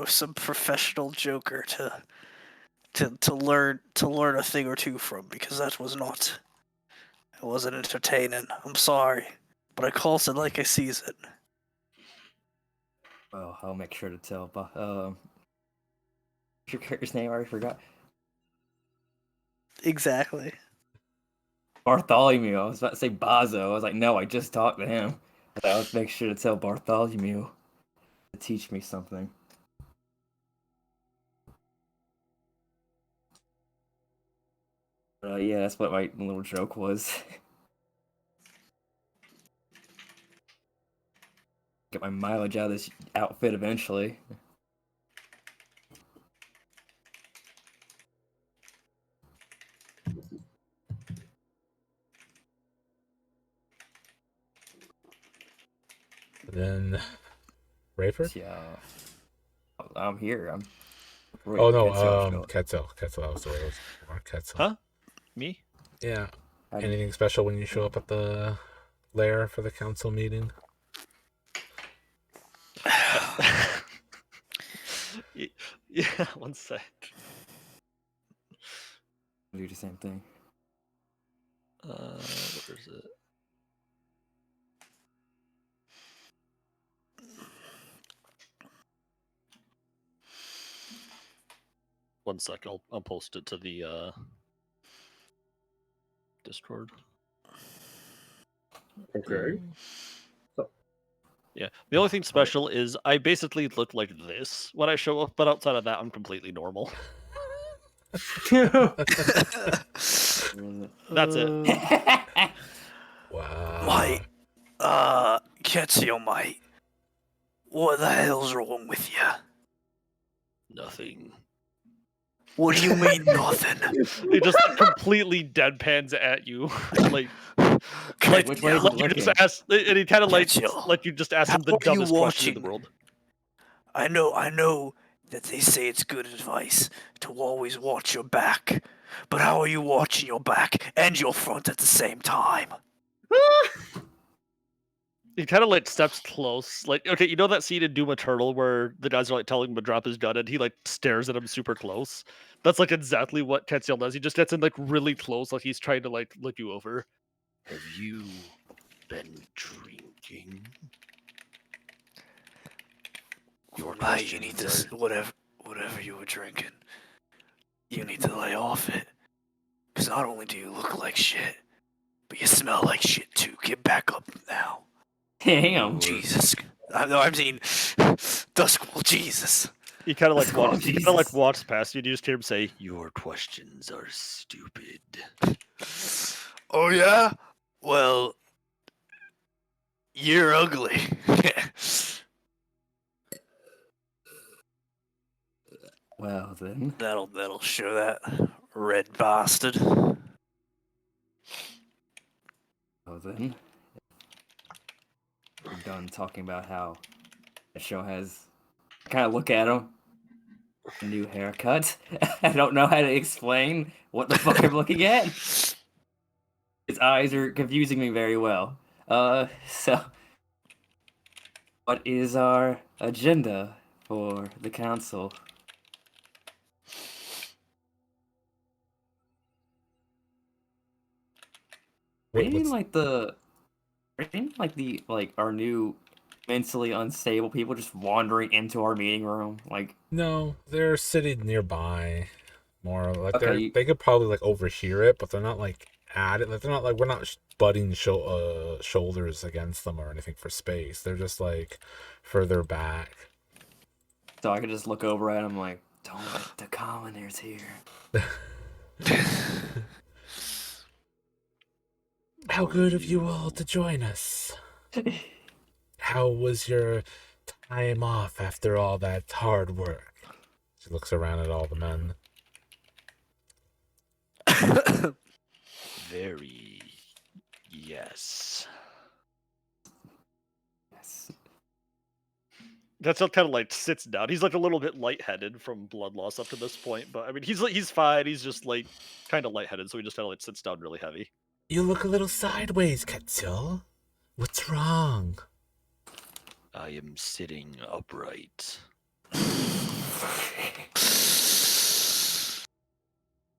some professional joker to learn a thing or two from, because it wasn't entertaining. I'm sorry, but I calls it like I sees it. Well, I'll make sure to tell. But what's your character's name? I already forgot. Exactly. Bartholomew. I was about to say Bazo. I was like, no, I just talked to him. I would make sure to tell Bartholomew to teach me something. Yeah, that's what my little joke was. Get my mileage out of this outfit eventually. Then, Rayford? Yeah, I'm here. I'm. Oh no, Ketzel. Ketzel. That was the way it was. Ketzel. Huh? Me? Yeah. How do Anything special when you show up at the lair for the council meeting? Yeah, one sec. do the same thing? Where is it? One sec, I'll post it to the Discord. Okay. Yeah, the only thing special is I basically look like this when I show up, but outside of that, I'm completely normal. That's it. Wow. Ketsil, mate. What the hell's wrong with you? Nothing. What do you mean nothing? He just completely deadpans at you, like Which way is it you just looking? asked, and he kind of Ketsil, like you just asked him the how are you dumbest question in the watching? world. I know that they say it's good advice to always watch your back, but how are you watching your back and your front at the same time? He kind of like steps close, like okay, you know that scene in Doom Eternal where the guys are like telling him to drop his gun, and he like stares at him super close. That's like exactly what Ketsil does. He just gets in like really close, like he's trying to like look you over. Have you been drinking? Your Mate, you need questions to whatever you were drinking. You need to lay off it. Because not only do you look like shit, but you smell like shit too. Get back up now. Damn. Jesus. I'm saying Duskwall, Jesus. He kind of like Let's go, walks. He kind of like Jesus. walks past you. And you just hear him say, "Your questions are stupid." Oh yeah? Well, you're ugly. Well then. That'll show that red bastard. Well then. We're done talking about how the show has. Kind of look at him. New haircut. I don't know how to explain what the fuck I'm looking at. His eyes are confusing me very well. So what is our agenda for the council? Wait, Ain't like the our new mentally unstable people just wandering into our meeting room? Like, no, they're sitting nearby. More like Okay, they could probably like overhear it, but they're not like at it. Like they're not like we're not butting shoulders against them or anything for space. They're just like further back. so I could just look over at him like, don't let the commoners here. How good of you all to join us. How was your time off after all that hard work? She looks around at all the men. Very. Yes. Yes. That's kind of like sits down. He's like a little bit lightheaded from blood loss up to this point, but I mean he's fine. He's just like kind of lightheaded, so he just kind of like sits down really heavy. You look a little sideways, Ketzel. What's wrong? I am sitting upright.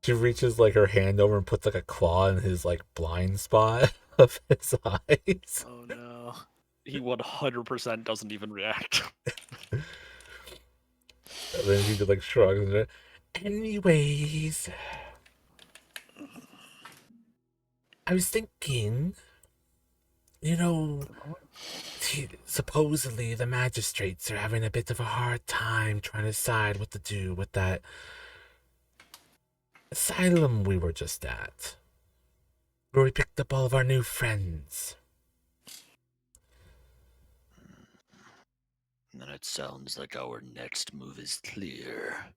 She reaches like her hand over and puts like a claw in his like blind spot of his eyes. Oh no. He 100% doesn't even react. And then he just like shrugs. And anyways, I was thinking, you know, supposedly the magistrates are having a bit of a hard time trying to decide what to do with that asylum we were just at, where we picked up all of our new friends. Then it sounds like our next move is clear.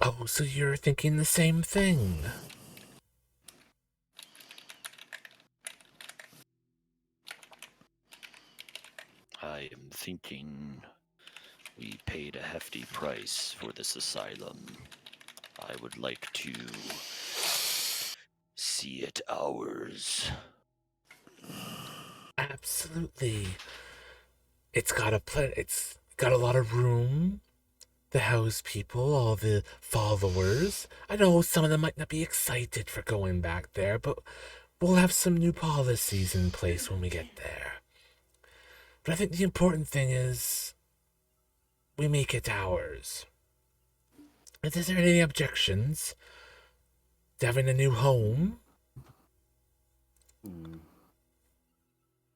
Oh, so you're thinking the same thing? I am thinking we paid a hefty price for this asylum. I would like to see it ours. Absolutely. It's got a lot of room to house people, all the followers. I know some of them might not be excited for going back there, but we'll have some new policies in place when we get there. But I think the important thing is we make it ours. Is there any objections to having a new home?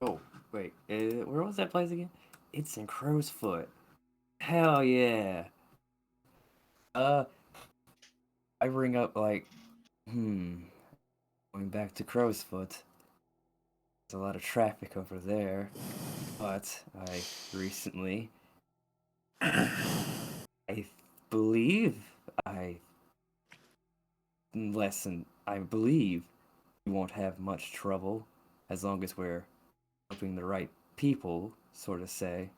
Oh, wait. Where was that place again? It's in Crow's Foot. Hell yeah. I bring up, like, going back to Crow's Foot. There's a lot of traffic over there. But I recently, I believe I believe we won't have much trouble as long as we're helping the right people, sort of say.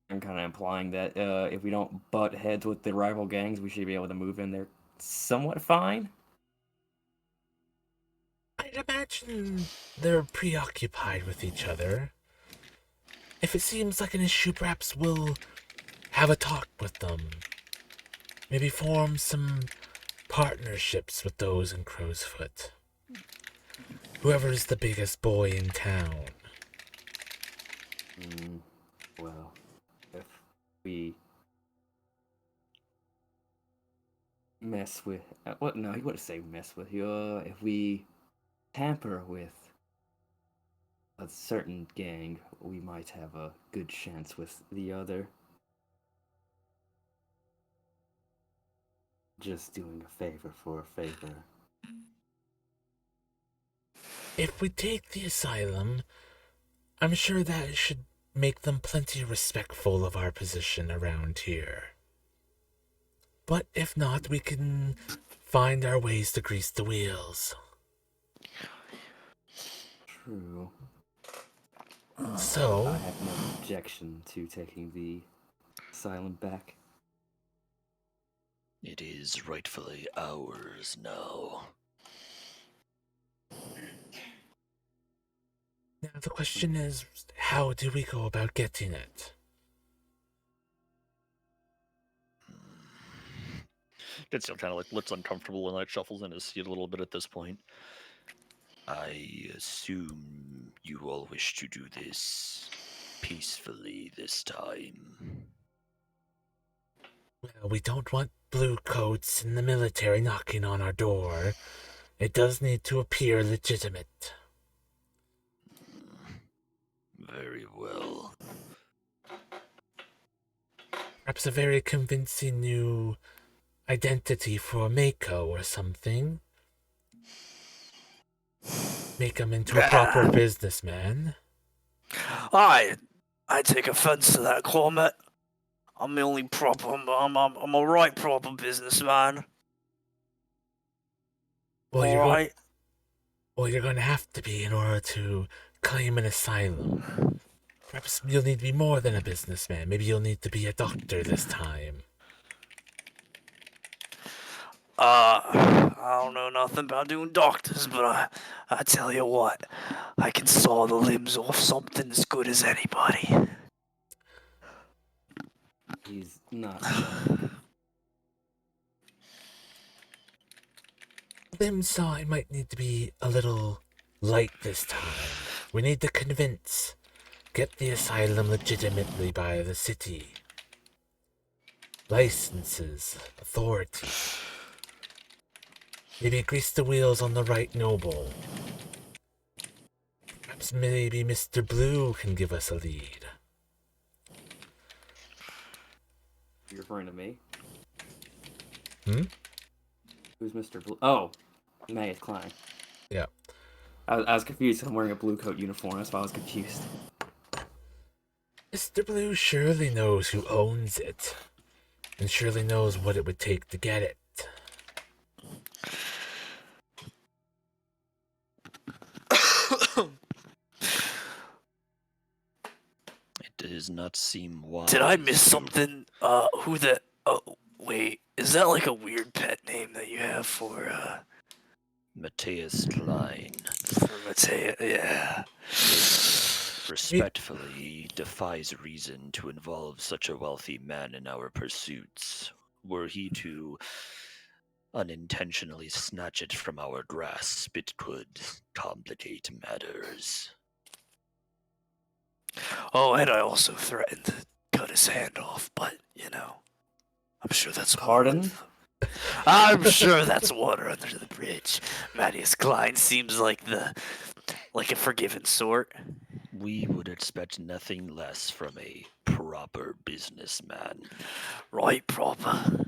I'm kind of implying that if we don't butt heads with the rival gangs, we should be able to move in there somewhat fine. I'd imagine they're preoccupied with each other. If it seems like an issue, perhaps we'll have a talk with them. Maybe form some partnerships with those in Crow's Foot. Whoever's the biggest boy in town. Well, if we mess with... no, you wouldn't say mess with you. If we tamper with a certain gang, we might have a good chance with the other. Just doing a favor for a favor. If we take the asylum, I'm sure that should make them plenty respectful of our position around here. But if not, we can find our ways to grease the wheels. True. So, I have no objection to taking the asylum back. It is rightfully ours now. now the question is, how do we go about getting it? It still kind of like looks uncomfortable and like shuffles in his seat a little bit at this point. I assume you all wish to do this peacefully this time. Well, we don't want blue coats in the military knocking on our door. It does need to appear legitimate. Very well. Perhaps a very convincing new identity for Mako or something. Make him into a proper businessman. I take offense to that comment. I'm the only proper. I'm a right proper businessman. Well, Alright. you're going to have to be in order to claim an asylum. Perhaps you'll need to be more than a businessman. Maybe you'll need to be a doctor this time. I don't know nothing about doing doctors, but I tell you what, I can saw the limbs off something as good as anybody. He's not. Limb sawing might need to be a little light this time. We need to get the asylum legitimately by the city. Licenses, authority. Maybe grease the wheels on the right noble. Perhaps maybe Mr. Blue can give us a lead. You're referring to me? Hmm? Who's Mr. Blue? Oh, Magus Klein. Yeah. I was confused. I'm wearing a blue coat uniform. That's why I was confused. Mr. Blue surely knows who owns it, and surely knows what it would take to get it. It does not seem wise. Did I miss to- something? Who the? Oh, wait. Is that like a weird pet name that you have for Matthias Klein Mateo? Yeah. respectfully defies reason to involve such a wealthy man in our pursuits. Were he to unintentionally snatch it from our grasp, it could complicate matters. Oh, and I also threatened to cut his hand off, but I'm sure that's Pardon? I'm sure that's water under the bridge. Matthias Klein seems like a forgiven sort. We would expect nothing less from a proper businessman. Right, proper.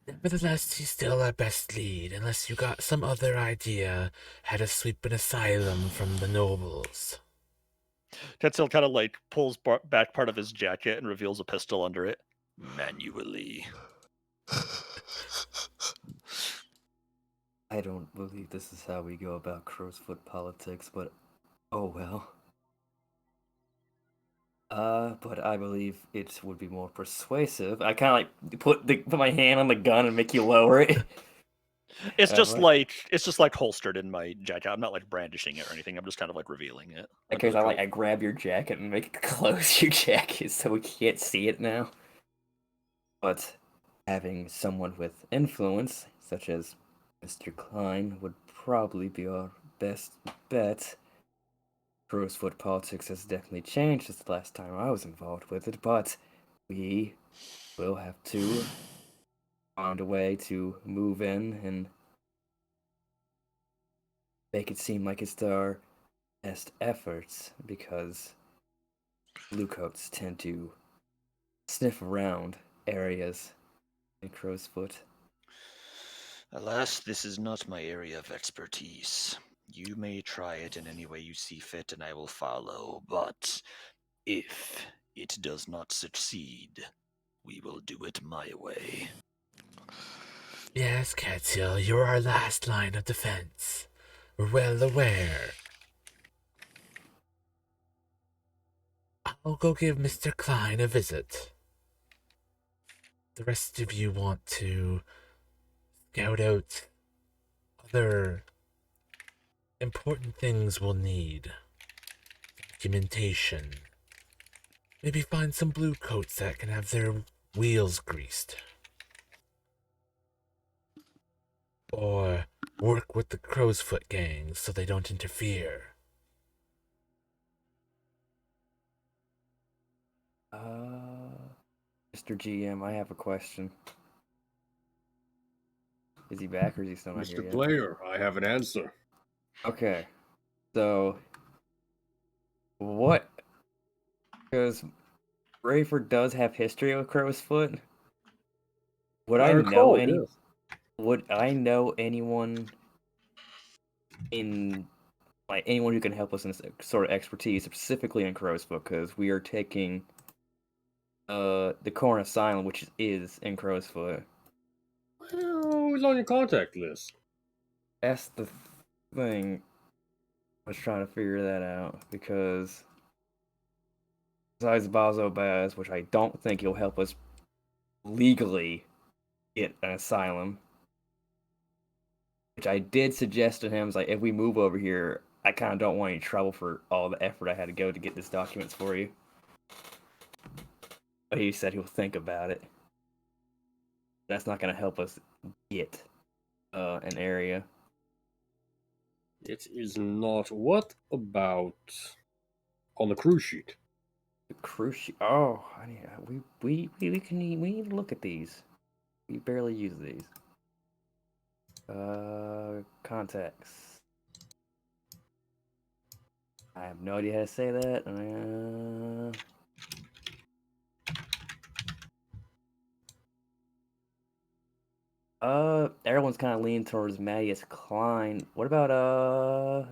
Nevertheless, he's still our best lead, unless you got some other idea how to sweep an asylum from the nobles. Tetzel kind of like pulls back part of his jacket and reveals a pistol under it. Manually. I don't believe this is how we go about crowsfoot politics, but oh well. But I believe it would be more persuasive. I kind of like put my hand on the gun and make you lower it. It's just what? like holstered in my jacket. I'm not like brandishing it or anything. I'm just kind of like revealing it. Because I grab your jacket and make it close your jacket so we can't see it now. But having someone with influence, such as Mr. Klein, would probably be our best bet. Crowsfoot politics has definitely changed since the last time I was involved with it, but we will have to find a way to move in and make it seem like it's our best efforts, because bluecoats tend to sniff around areas in Crowsfoot. Alas, this is not my area of expertise. You may try it in any way you see fit, and I will follow. But if it does not succeed, we will do it my way. Yes, Catsill, you're our last line of defense. We're well aware. I'll go give Mr. Klein a visit. The rest of you want to scout out other important things we'll need. Documentation. Maybe find some blue coats that can have their wheels greased. Or work with the Crowsfoot gangs so they don't interfere. Mr. GM, I have a question. Is he back or is he still not here Mr. yet? Player, I have an answer. Okay, so what? Because Rayford does have history with Crowsfoot. Would I know recall, any? yes. Would I know anyone in anyone who can help us in this sort of expertise, specifically in Crowsfoot? Because we are taking the Corn Asylum, which is in Crowsfoot. Well, who's on your contact list? That's the thing. I was trying to figure that out, because besides Bazo Baz, which I don't think he'll help us legally get an asylum, which I did suggest to him, was like, if we move over here, I kind of don't want any trouble for all the effort I had to go to get these documents for you. But he said he'll think about it. That's not going to help us get an area. It is not. What about on the cruise sheet? The cruise ship. Oh, we need to look at these. We barely use these. Contacts. I have no idea how to say that. Everyone's kind of leaning towards Matthias Klein. What about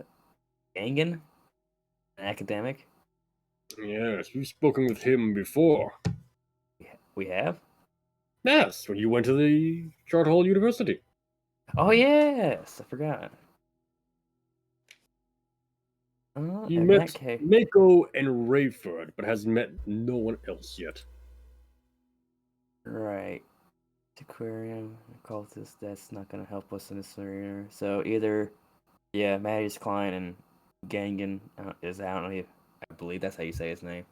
Engen? An academic? Yes, we've spoken with him before. We have? Yes, when you went to the Charter Hall University. Oh yes, I forgot. He In met that case, Mako and Rayford, but has met no one else yet. right. Aquarium, occultist. That's not gonna help us in this arena. So either, yeah, Matthias Klein and Gangan is I don't know. I believe that's how you say his name.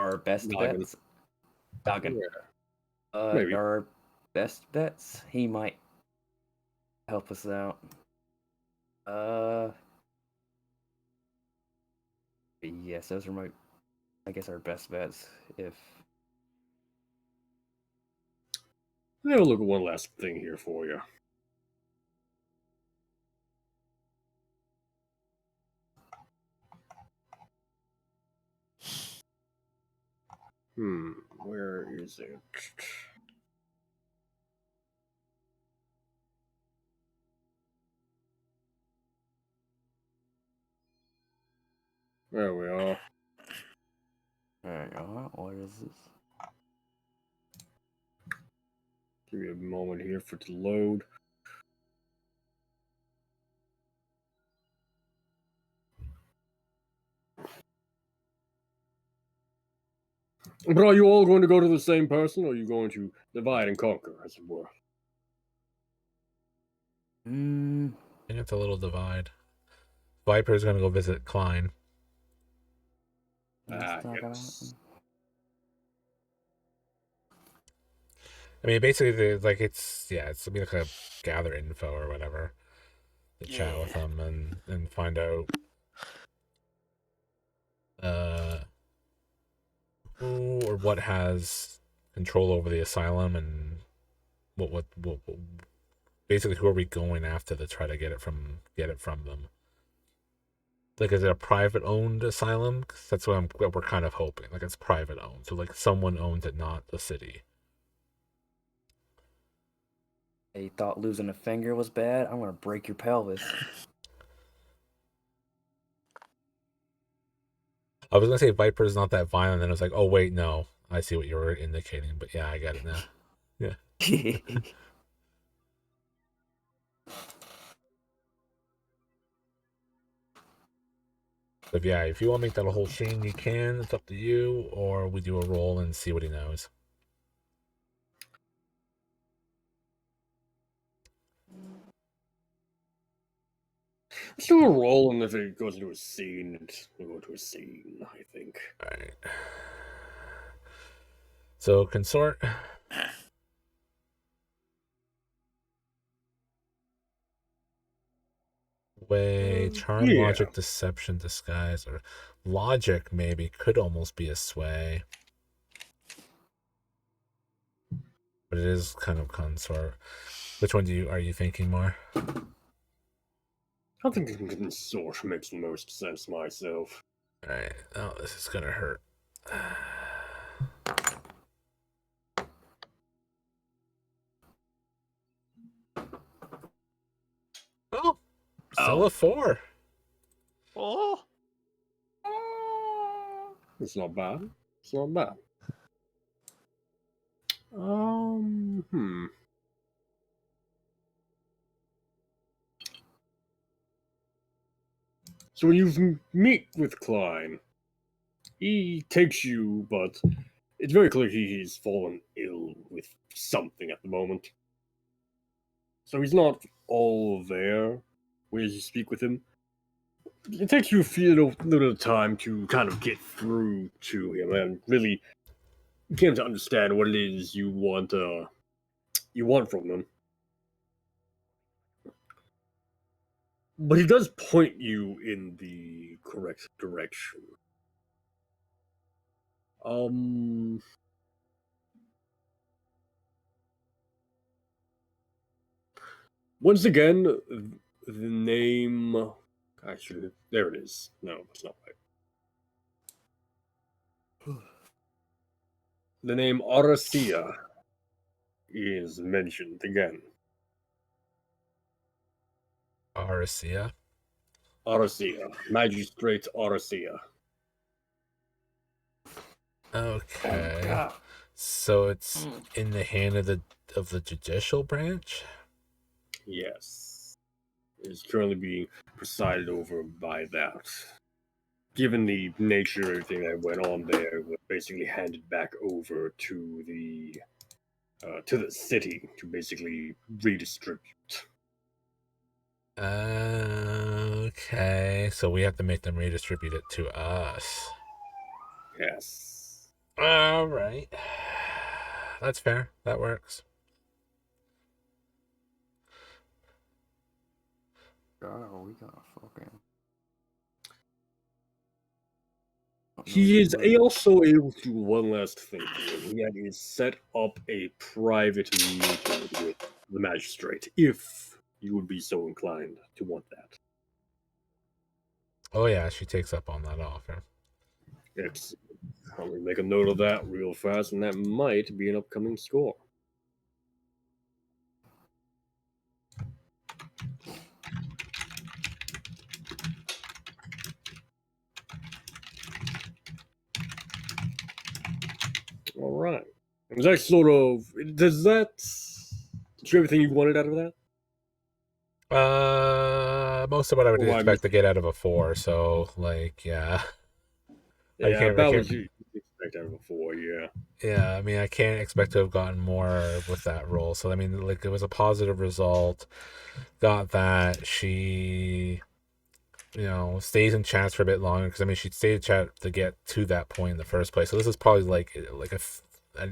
Our best Noggin. bets. Noggin. Yeah, maybe. Our best bets. He might help us out. Yes, those are I guess our best bets. If Let me have a look at one last thing here for you. Where is it? There we are. what is this? Give me a moment here for it to load. But are you all going to go to the same person, or are you going to divide and conquer, as it were? I think it's a little divide. Viper's gonna go visit Klein. Yes. I mean, basically, it's like a gather info or whatever. To chat with them and find out who or what has control over the asylum and what basically who are we going after to try to get it from them. Like, is it a private owned asylum? 'Cause that's what we're kind of hoping. Like, it's private owned, so like someone owns it, not the city. You thought losing a finger was bad? I'm gonna break your pelvis. I was gonna say Viper's not that violent, and I was like, oh wait, no, I see what you were indicating, but yeah, I got it now. Yeah. But yeah, if you want to make that a whole scene, you can. It's up to you, or we do a roll and see what he knows. Let's do a roll, and if it goes into a scene, we'll go to a scene, I think. Alright. So, consort. Way, charm, Yeah. logic, deception, disguise, or logic maybe could almost be a sway. But it is kind of consort. Which one are you thinking more? I think consort makes the most sense myself. Alright. Oh, this is gonna hurt. Oh, still a 4. Oh, It's not bad. It's not bad. So when you meet with Klein, he takes you, but it's very clear he's fallen ill with something at the moment. So he's not all there when you speak with him. It takes you a little time to kind of get through to him and really get him to understand what it is you want from him. But he does point you in the correct direction. Once again, the name. Actually, there it is. No, that's not right. The name Aracia is mentioned again. Aracia. Aracia. Magistrate Aracia. Okay. So it's in the hand of the judicial branch? Yes. It is currently being presided over by that. Given the nature of everything that went on there, it was basically handed back over to the city to basically redistribute. Okay. So we have to make them redistribute it to us. Yes. All right. That's fair. That works. Oh, we got fucking. He is also able to do one last thing. He had set up a private meeting with the magistrate, if you would be so inclined to want that. Oh yeah, she takes up on that offer. It's, I'll make a note of that real fast, and that might be an upcoming score. All right. Was that sort of? Does that? Did you everything you wanted out of that? Most of what I would Well, I expect to get out of a 4. So like, yeah. I Yeah, can't. about what you expect out of a 4. Yeah. Yeah, I mean, I can't expect to have gotten more with that roll. So I mean, like, it was a positive result. Got that. She, stays in chats for a bit longer because I mean, she stayed in chat to get to that point in the first place. So this is probably like a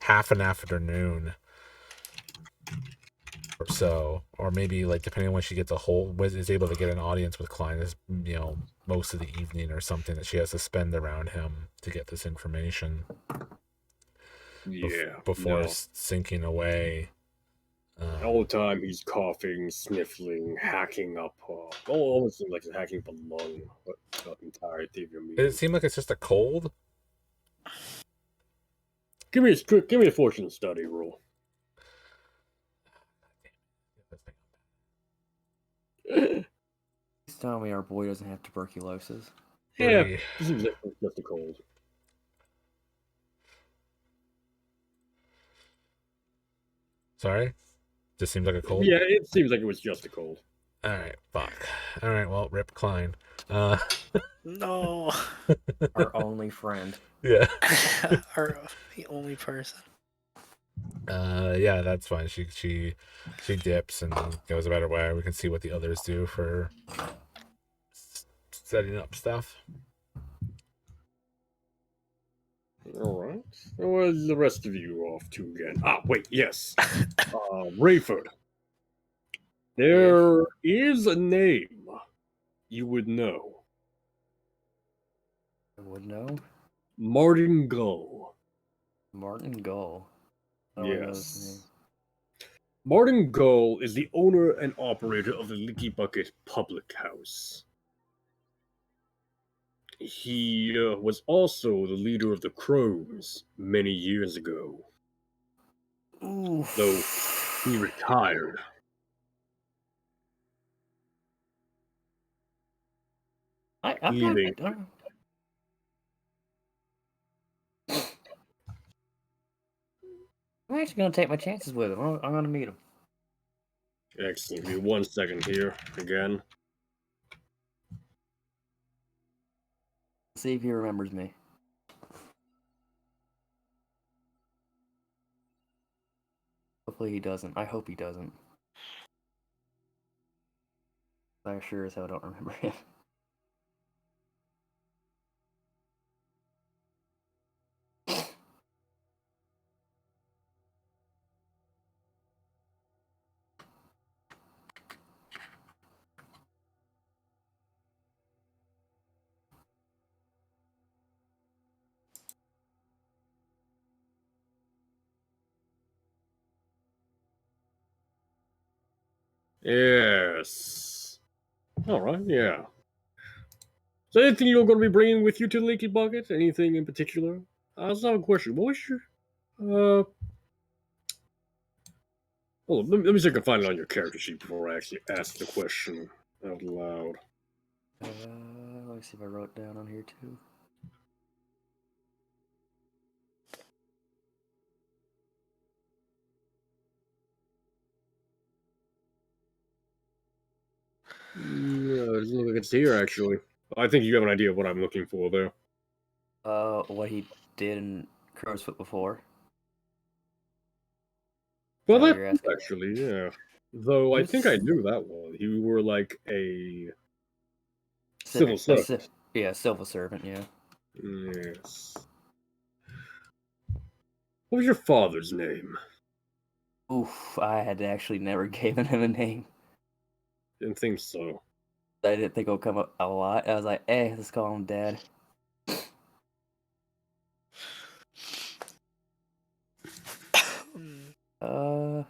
half an afternoon or so, or maybe like depending on when she gets is able to get an audience with Klein, is most of the evening or something that she has to spend around him to get this information. Yeah. Before No. sinking away. All the time he's coughing, sniffling, hacking up. Almost seems like he's hacking up a lung. But the entirety of your meeting. Does it seem like it's just a cold? Give me a fortune study roll. Please tell me our boy doesn't have tuberculosis. Yeah, this seems like it's just a cold. Sorry? Just seems like a cold? Yeah, it seems like it was just a cold. Alright, fuck. Alright, well, rip Klein. No. Our only friend. Yeah. The only person. Yeah, that's fine. She dips and goes about her way. We can see what the others do for setting up stuff. All right. Where's the rest of you off to again? Ah, wait, yes. Rayford. There is a name you would know. I would know. Martin Gull. Martin Gull. Oh, I know his name. Yes. Martin Gull is the owner and operator of the Leaky Bucket Public House. He was also the leader of the Crows many years ago. Ooh. Though he retired. I'm leaving. I'm actually gonna take my chances with him. I'm gonna meet him. Excellent. Give me 1 second here again. See if he remembers me. Hopefully he doesn't. I hope he doesn't. I sure as hell don't remember him. Yes. All right. Yeah. Is there anything you're going to be bringing with you to the Leaky Bucket? Anything in particular? I just have a question. What was your Hold on, let me see if I can find it on your character sheet before I actually ask the question out loud. Let me see if I wrote it down on here too. No, it doesn't look like it's here, actually. I think you have an idea of what I'm looking for there. What he did in Crowsfoot before. Well, what that's you're asking? actually, yeah. Though I think I knew that one. You were like a civil servant. Yeah, civil servant, yeah. Yes. What was your father's name? Oof, I had actually never given him a name. Didn't think so. I didn't think it would come up a lot. I was like, hey, let's call him Dad. Uh...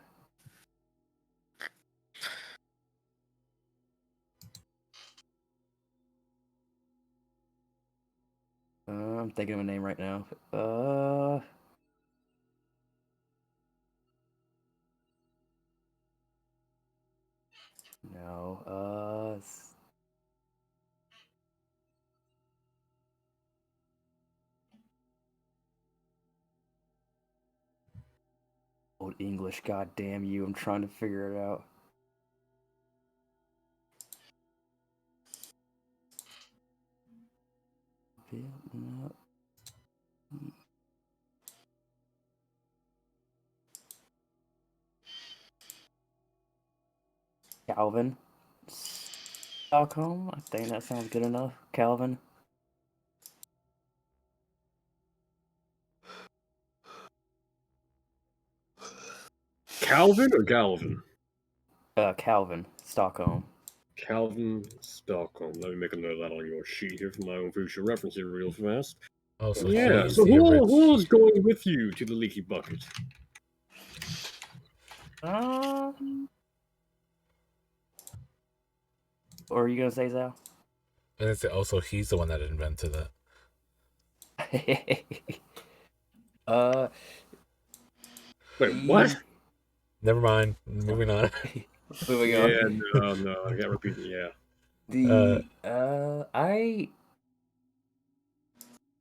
I'm thinking of a name right now. No, Old English, god damn you, I'm trying to figure it out. Calvin. Stockholm? I think that sounds good enough. Calvin. Calvin or Galvin? Calvin. Stockholm. Calvin Stockholm. Let me make a note of that on your sheet here for my own future reference here real fast. Oh, so Yeah, he's so the who is going with you to the Leaky Bucket? Or are you gonna say Zal? And it's also he's the one that invented it. Wait, what? Never mind. Moving on. Moving Yeah, on. no, I can't repeat it, yeah.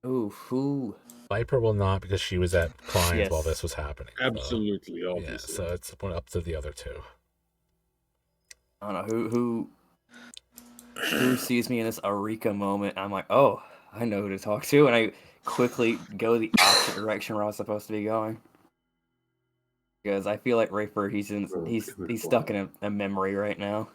Who? Viper will not because she was at Klein's while Yes. this was happening. Absolutely, So, obviously. yeah, so it's up to the other two. I don't know who sees me in this Eureka moment. I'm like, oh, I know who to talk to, and I quickly go the opposite direction where I was supposed to be going. Because I feel like Rayford, he's stuck in a memory right now.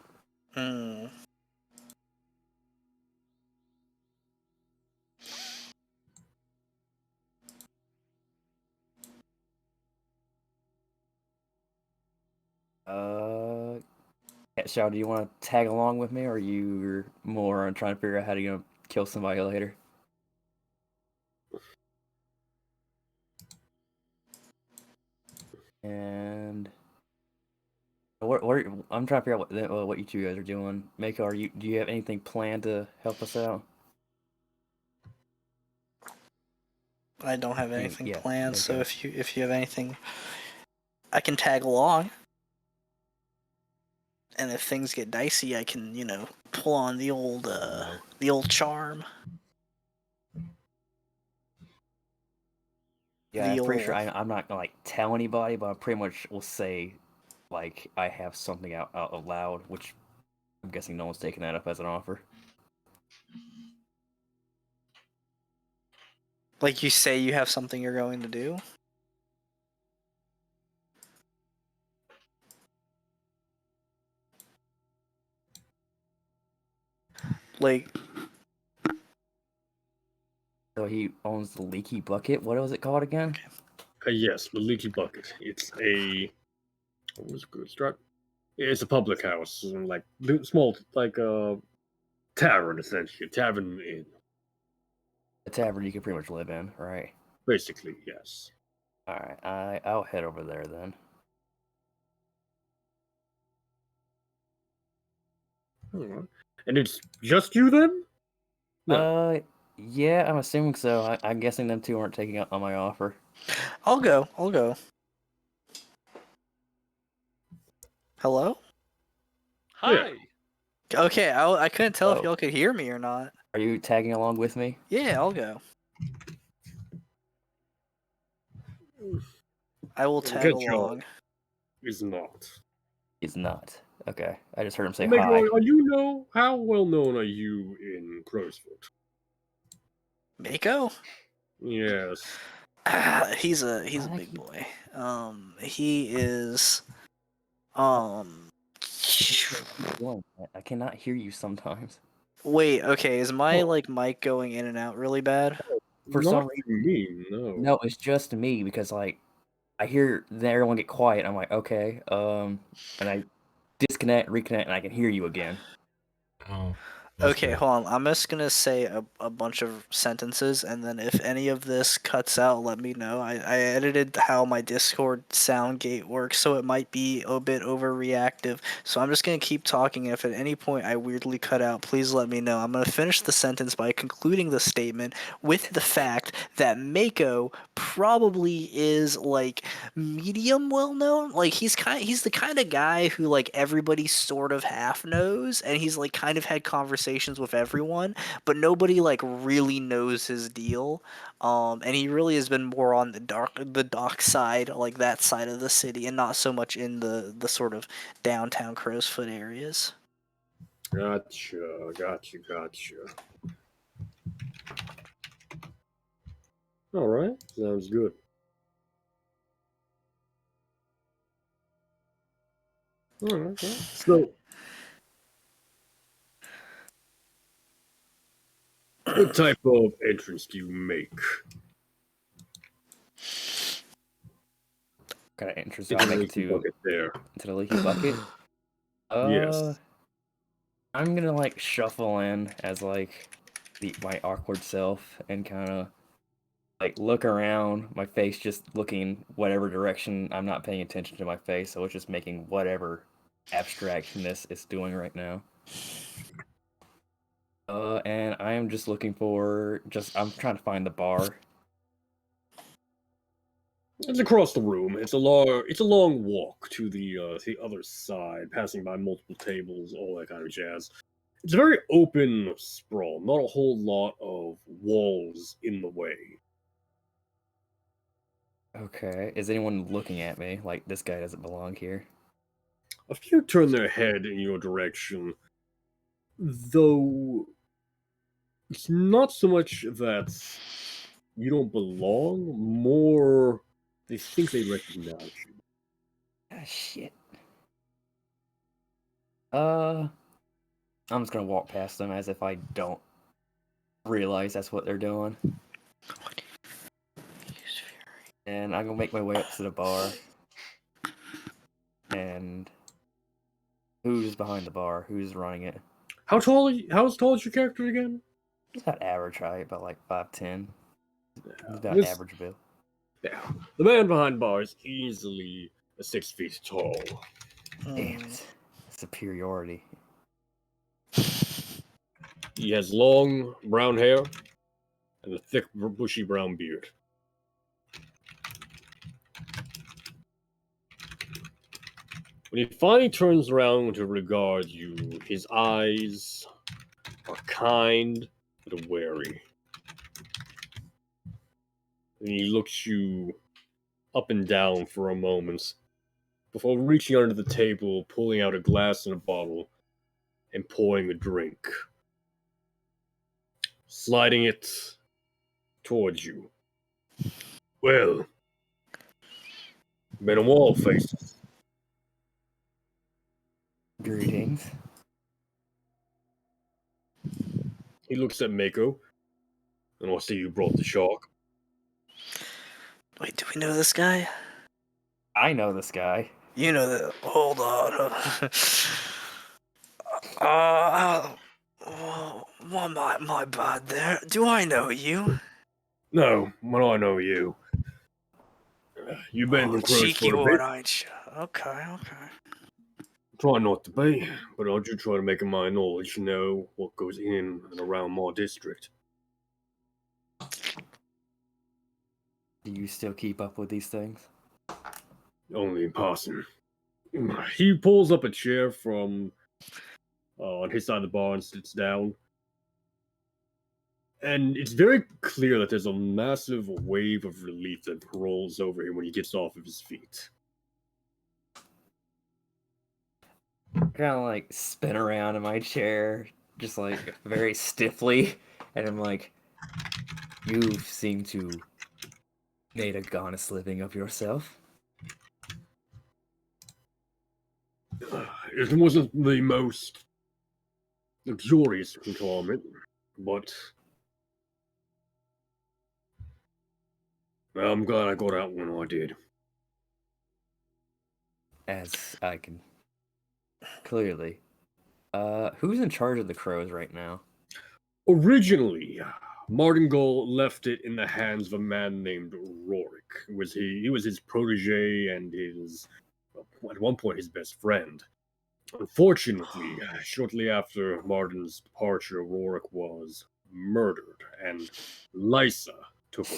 Shaw, do you want to tag along with me, or are you more on trying to figure out how to kill somebody later? And I'm trying to figure out what you two guys are doing. Mako, do you have anything planned to help us out? I don't have anything planned, Mako. so if you have anything, I can tag along. And if things get dicey, I can, pull on the old charm. Yeah, I'm pretty sure I'm not gonna tell anybody, but I pretty much will say I have something out loud, which I'm guessing no one's taking that up as an offer. Like you say you have something you're going to do? Like... So he owns the Leaky Bucket? What was it called again? Yes, the Leaky Bucket. It's a... What was good start? It's a public house, small, tavern, essentially. A tavern inn. A tavern you can pretty much live in, right? Basically, yes. Alright, I'll head over there then. Alright. And it's just you then? No. Yeah, I'm assuming so. I'm guessing them two aren't taking up on my offer. I'll go. Hello? Hi. Okay, I couldn't tell if Oh. y'all could hear me or not. Are you tagging along with me? Yeah, I'll go. I will tag Good job. along. Is not. He's not. Okay, I just heard him say Mako, hi. how well known are you in Crowsfoot? Mako? Yes. He's a big boy. He is I cannot hear you sometimes. Wait, okay, is my Oh. mic going in and out really bad? For Not some what you mean, no. No, it's just me because I hear everyone get quiet. I'm like, okay, and I disconnect, reconnect, and I can hear you again. Oh. Okay, hold on. I'm just gonna say a bunch of sentences, and then if any of this cuts out, let me know. I edited how my Discord sound gate works, so it might be a bit overreactive. So I'm just gonna keep talking. If at any point I weirdly cut out, please let me know. I'm gonna finish the sentence by concluding the statement with the fact that Mako probably is like medium well known. Like he's the kind of guy who like everybody sort of half knows, and he's like kind of had conversations with everyone, but nobody like really knows his deal. And he really has been more on the dark side, like that side of the city, and not so much in the sort of downtown Crowsfoot areas. Gotcha. Alright, sounds good. Alright, so what type of entrance do you make? Kind of entrance Into I the make leaky bucket there. to the leaky bucket. Yes. I'm gonna like shuffle in as like my awkward self and kind of like look around, my face just looking whatever direction. I'm not paying attention to my face, so it's just making whatever abstractness it's doing right now. And I am just looking for I'm trying to find the bar. It's across the room. It's a long walk to the other side, passing by multiple tables, all that kind of jazz. It's a very open sprawl, not a whole lot of walls in the way. Okay, is anyone looking at me like this guy doesn't belong here? A few turn their head in your direction, though it's not so much that you don't belong, more they think they recognize you. Ah, shit. I'm just gonna walk past them as if I don't realize that's what they're doing. And I'm gonna make my way up to the bar. And who's behind the bar? Who's running it? How tall is your character again? He's about average height, about like 5'10". He's about This- average build. Yeah. The man behind bar is easily 6 feet tall. Damn it. Superiority. He has long brown hair and a thick, bushy brown beard. When he finally turns around to regard you, his eyes are kind but wary. And he looks you up and down for a moment before reaching under the table, pulling out a glass and a bottle, and pouring a drink. Sliding it towards you. Well, been a wall faces. Greetings. He looks at Mako, and I see you brought the shark. Wait, do we know this guy? I know this guy. You know that. Hold on. My bad there. Do I know you? No, well, I know you. You've been in Crowsfoot cheeky a one, bit. aren't you? Okay. Try not to be, but I do try to make my knowledge know what goes in and around my district. Do you still keep up with these things? Only in passing. He pulls up a chair from on his side of the bar and sits down. And it's very clear that there's a massive wave of relief that rolls over him when he gets off of his feet. Kind of like spin around in my chair, just like very stiffly, and I'm like, you seem to made a honest living of yourself. It wasn't the most luxurious retirement, but I'm glad I got out when I did. As I can clearly. Who's in charge of the crows right now? Originally, Martin Gull left it in the hands of a man named Rorik. He was his protege and at one point his best friend. Unfortunately, shortly after Martin's departure, Rorik was murdered, and Lysa took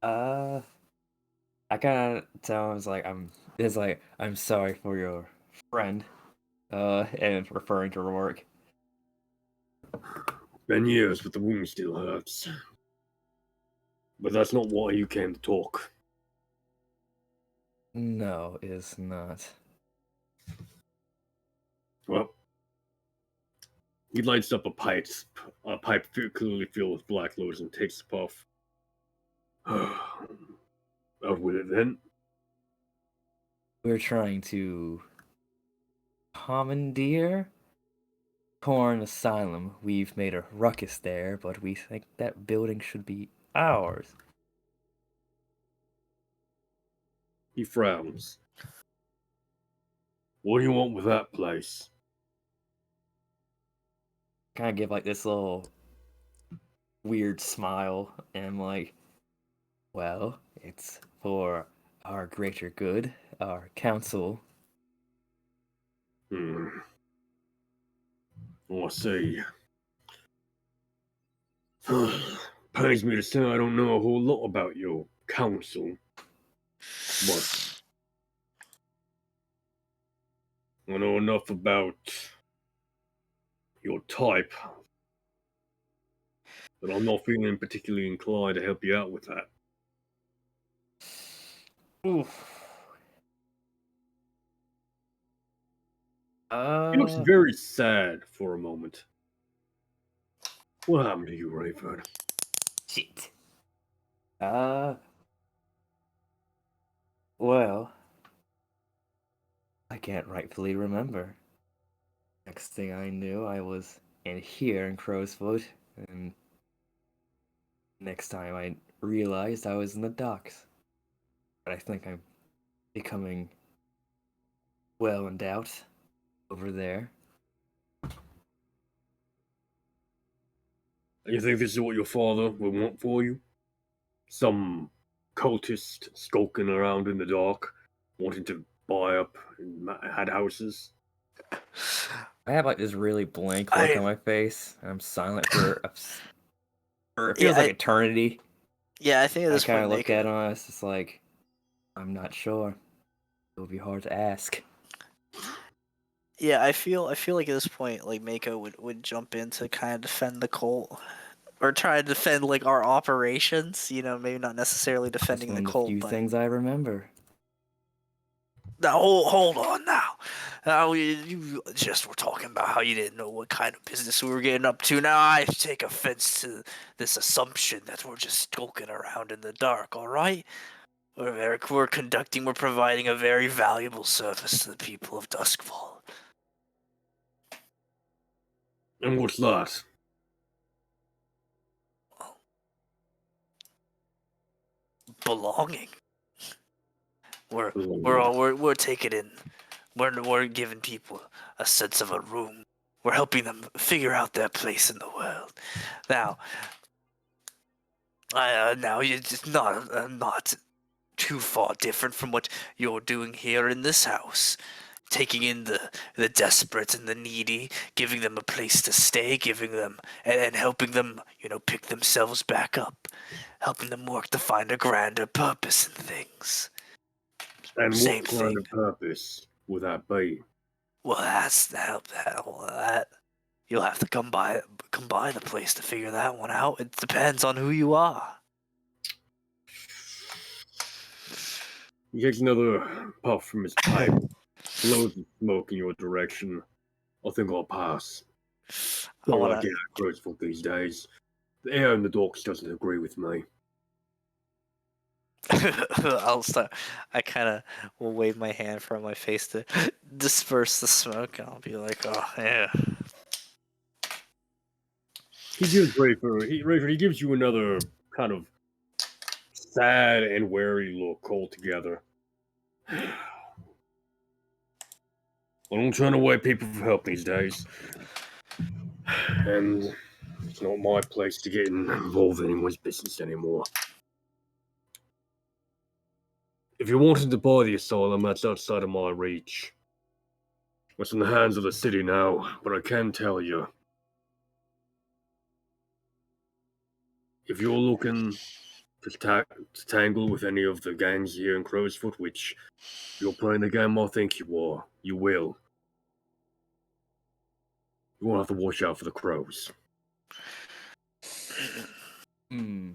over. I kind of tell him, I'm sorry for your friend, and referring to Rorik. Been years, but the wound still hurts. But that's not why you came to talk. No, it's not. Well, he lights up a pipe clearly filled with Black Lotus, and takes a puff. Out with it then. We're trying to commandeer Corn Asylum. We've made a ruckus there, but we think that building should be ours. He frowns. What do you want with that place? Kind of give like this little weird smile, and I'm like, well, it's for our greater good, our council. Oh, I see. Pains me to say I don't know a whole lot about your council, but I know enough about your type that I'm not feeling particularly inclined to help you out with that. Oof. He looks very sad for a moment. What happened to you, Rayford? Shit. Well, I can't rightfully remember. Next thing I knew, I was in here in Crowsfoot, and next time I realized I was in the docks. But I think I'm becoming well endowed over there. You think this is what your father would want for you? Some cultist skulking around in the dark, wanting to buy up had houses? I have like this really blank look on my face, and I'm silent for it feels like eternity. Yeah, I think at this I kind point of look at him, and it's just like, I'm not sure. It would be hard to ask. Yeah, I feel like at this point, like Mako would jump in to kind of defend the cult, or try to defend like our operations. You know, maybe not necessarily defending the cult, few but things I remember. now hold on now. Now you just were talking about how you didn't know what kind of business we were getting up to. Now I take offense to this assumption that we're just skulking around in the dark. All right, we're providing a very valuable service to the people of Duskfall. And what's that? Belonging. We're taking in. We're giving people a sense of a room. We're helping them figure out their place in the world. Now, you just not too far different from what you're doing here in this house. Taking in the desperate and the needy, giving them a place to stay, giving them and helping them, pick themselves back up, helping them work to find a grander purpose in things. And Same what kind thing. of purpose would that be? Well, that's that. You'll have to come by the place to figure that one out. It depends on who you are. He takes another puff from his pipe, blows the smoke in your direction. I think I'll pass. I Don't wanna. like getting graceful these days. The air in the docks doesn't agree with me. I'll start. I kind of will wave my hand from my face to disperse the smoke, and I'll be like, "Oh yeah." He gives Rayford, he gives you another kind of sad and wary look altogether. I don't turn away people for help these days. And it's not my place to get involved in anyone's business anymore. If you wanted to buy the asylum, that's outside of my reach. It's in the hands of the city now, but I can tell you. If you're looking to tangle with any of the gangs here in Crowsfoot, which you're playing the game I think you are, you will. You won't have to watch out for the crows. Hmm.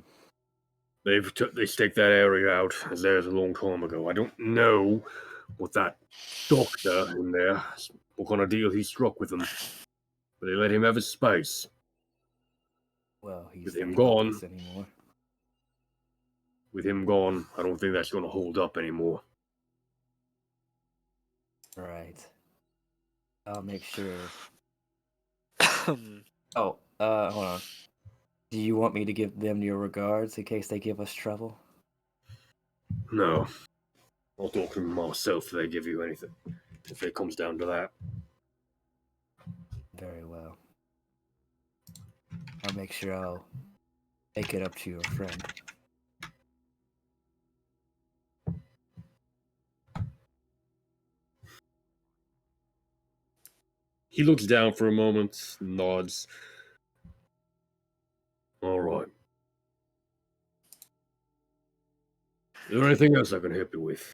They staked that area out as theirs a long time ago. I don't know what that doctor in there, what kind of deal he struck with them, but they let him have his space. Well, he's With him not helping gone. us anymore. With him gone, I don't think that's going to hold up anymore. Right. I'll make sure. Oh, hold on. Do you want me to give them your regards in case they give us trouble? No. I'll talk to them myself if they give you anything. If it comes down to that. Very well. I'll make sure I'll make it up to your friend. He looks down for a moment, nods. All right. Is there anything else I can help you with?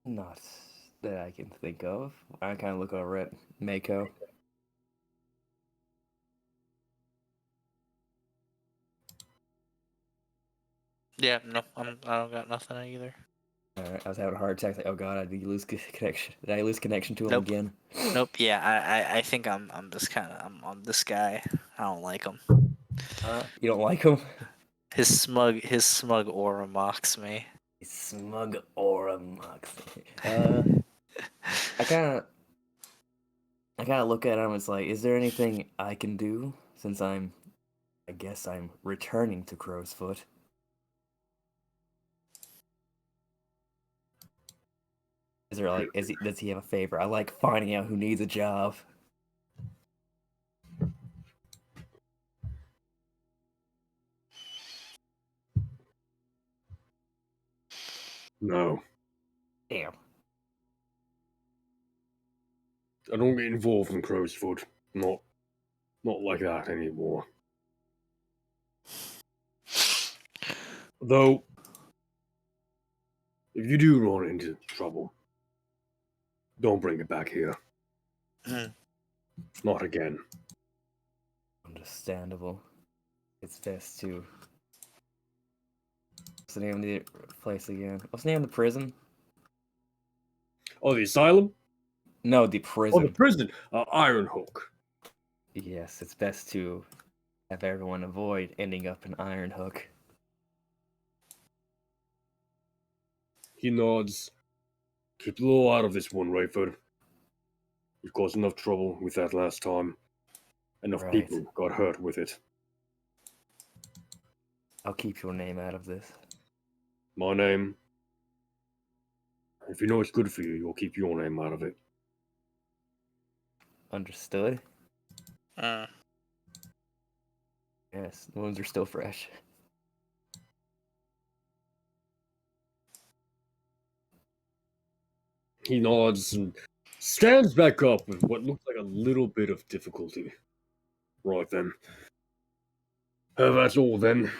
Not that I can think of. I kind of look over at Mako. Yeah, no, I don't got nothing either. Alright, I was having a heart attack. Like, oh god, did you lose connection? Did I lose connection to him Nope. again? Nope. Yeah, I think I'm this kind of I'm this guy. I don't like him. You don't like him? His smug aura mocks me. Smug aura mocks. I kind of look at him. It's like, is there anything I can do since I guess I'm returning to Crowsfoot? Is there like, does he have a favor? I like finding out who needs a job. No. Damn. I don't get involved in Crowsfoot. Not like that anymore. Though, if you do run into trouble, don't bring it back here. Not again. Understandable. It's best to. What's the name of the place again? What's the name of the prison? Oh, the asylum? No, the prison. Oh, the prison. Iron Hook. Yes, it's best to have everyone avoid ending up in Iron Hook. He nods. Keep the law out of this one, Rayford. You caused enough trouble with that last time. Enough Right. people got hurt with it. I'll keep your name out of this. My name. If you know it's good for you, you'll keep your name out of it. Understood? Yes, the wounds are still fresh. He nods and stands back up with what looks like a little bit of difficulty. Right then. That's all then.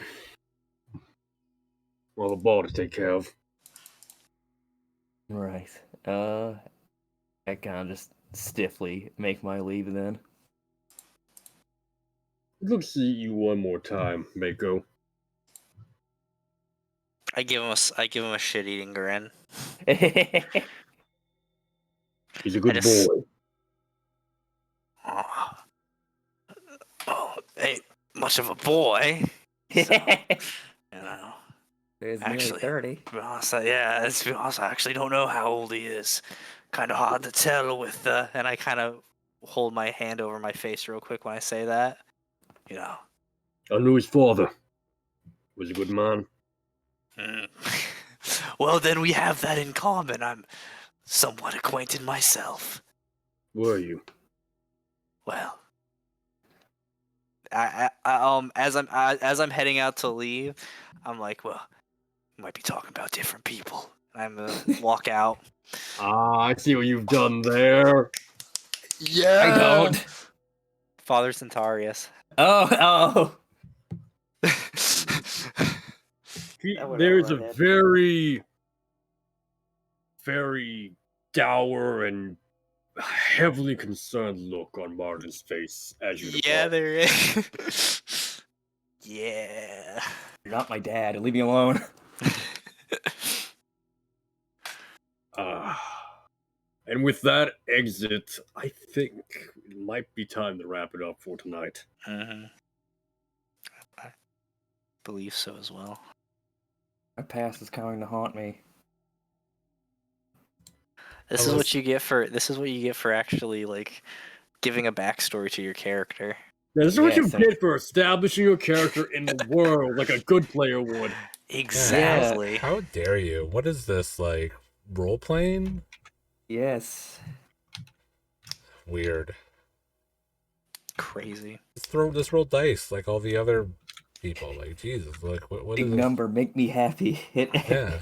Well, the bar to take care of. Right. I kind of just stiffly make my leave then. Let's see you one more time, Mako. I give him a shit-eating grin. He's a good just- boy. Oh, ain't much of a boy. So, you know. There's nearly Actually, 30. To be honest, to be honest, I actually don't know how old he is. Kind of hard to tell with the. And I kind of hold my hand over my face real quick when I say that. You know. I knew his father. Was a good man. Well, then we have that in common. I'm somewhat acquainted myself. Were you? Well, as I'm heading out to leave, I'm like, well, we might be talking about different people. I'm gonna walk out. Ah, I see what you've done there. Yeah. I don't. Father Centaurius. Oh. There's a very, very dour and heavily concerned look on Martin's face as you depart. Yeah, there is. Yeah. You're not my dad. Leave me alone. And with that exit, I think it might be time to wrap it up for tonight. I believe so as well. My past is coming to haunt me. This is what you get for actually like giving a backstory to your character. Yeah, this is what you Yes, get for establishing your character in the world like a good player would. Exactly. How dare you? What is this, like, role-playing? Yes. Weird. Crazy. Just roll dice like all the other people. Like, Jesus, like, what Big is this? number, make me happy. Yeah.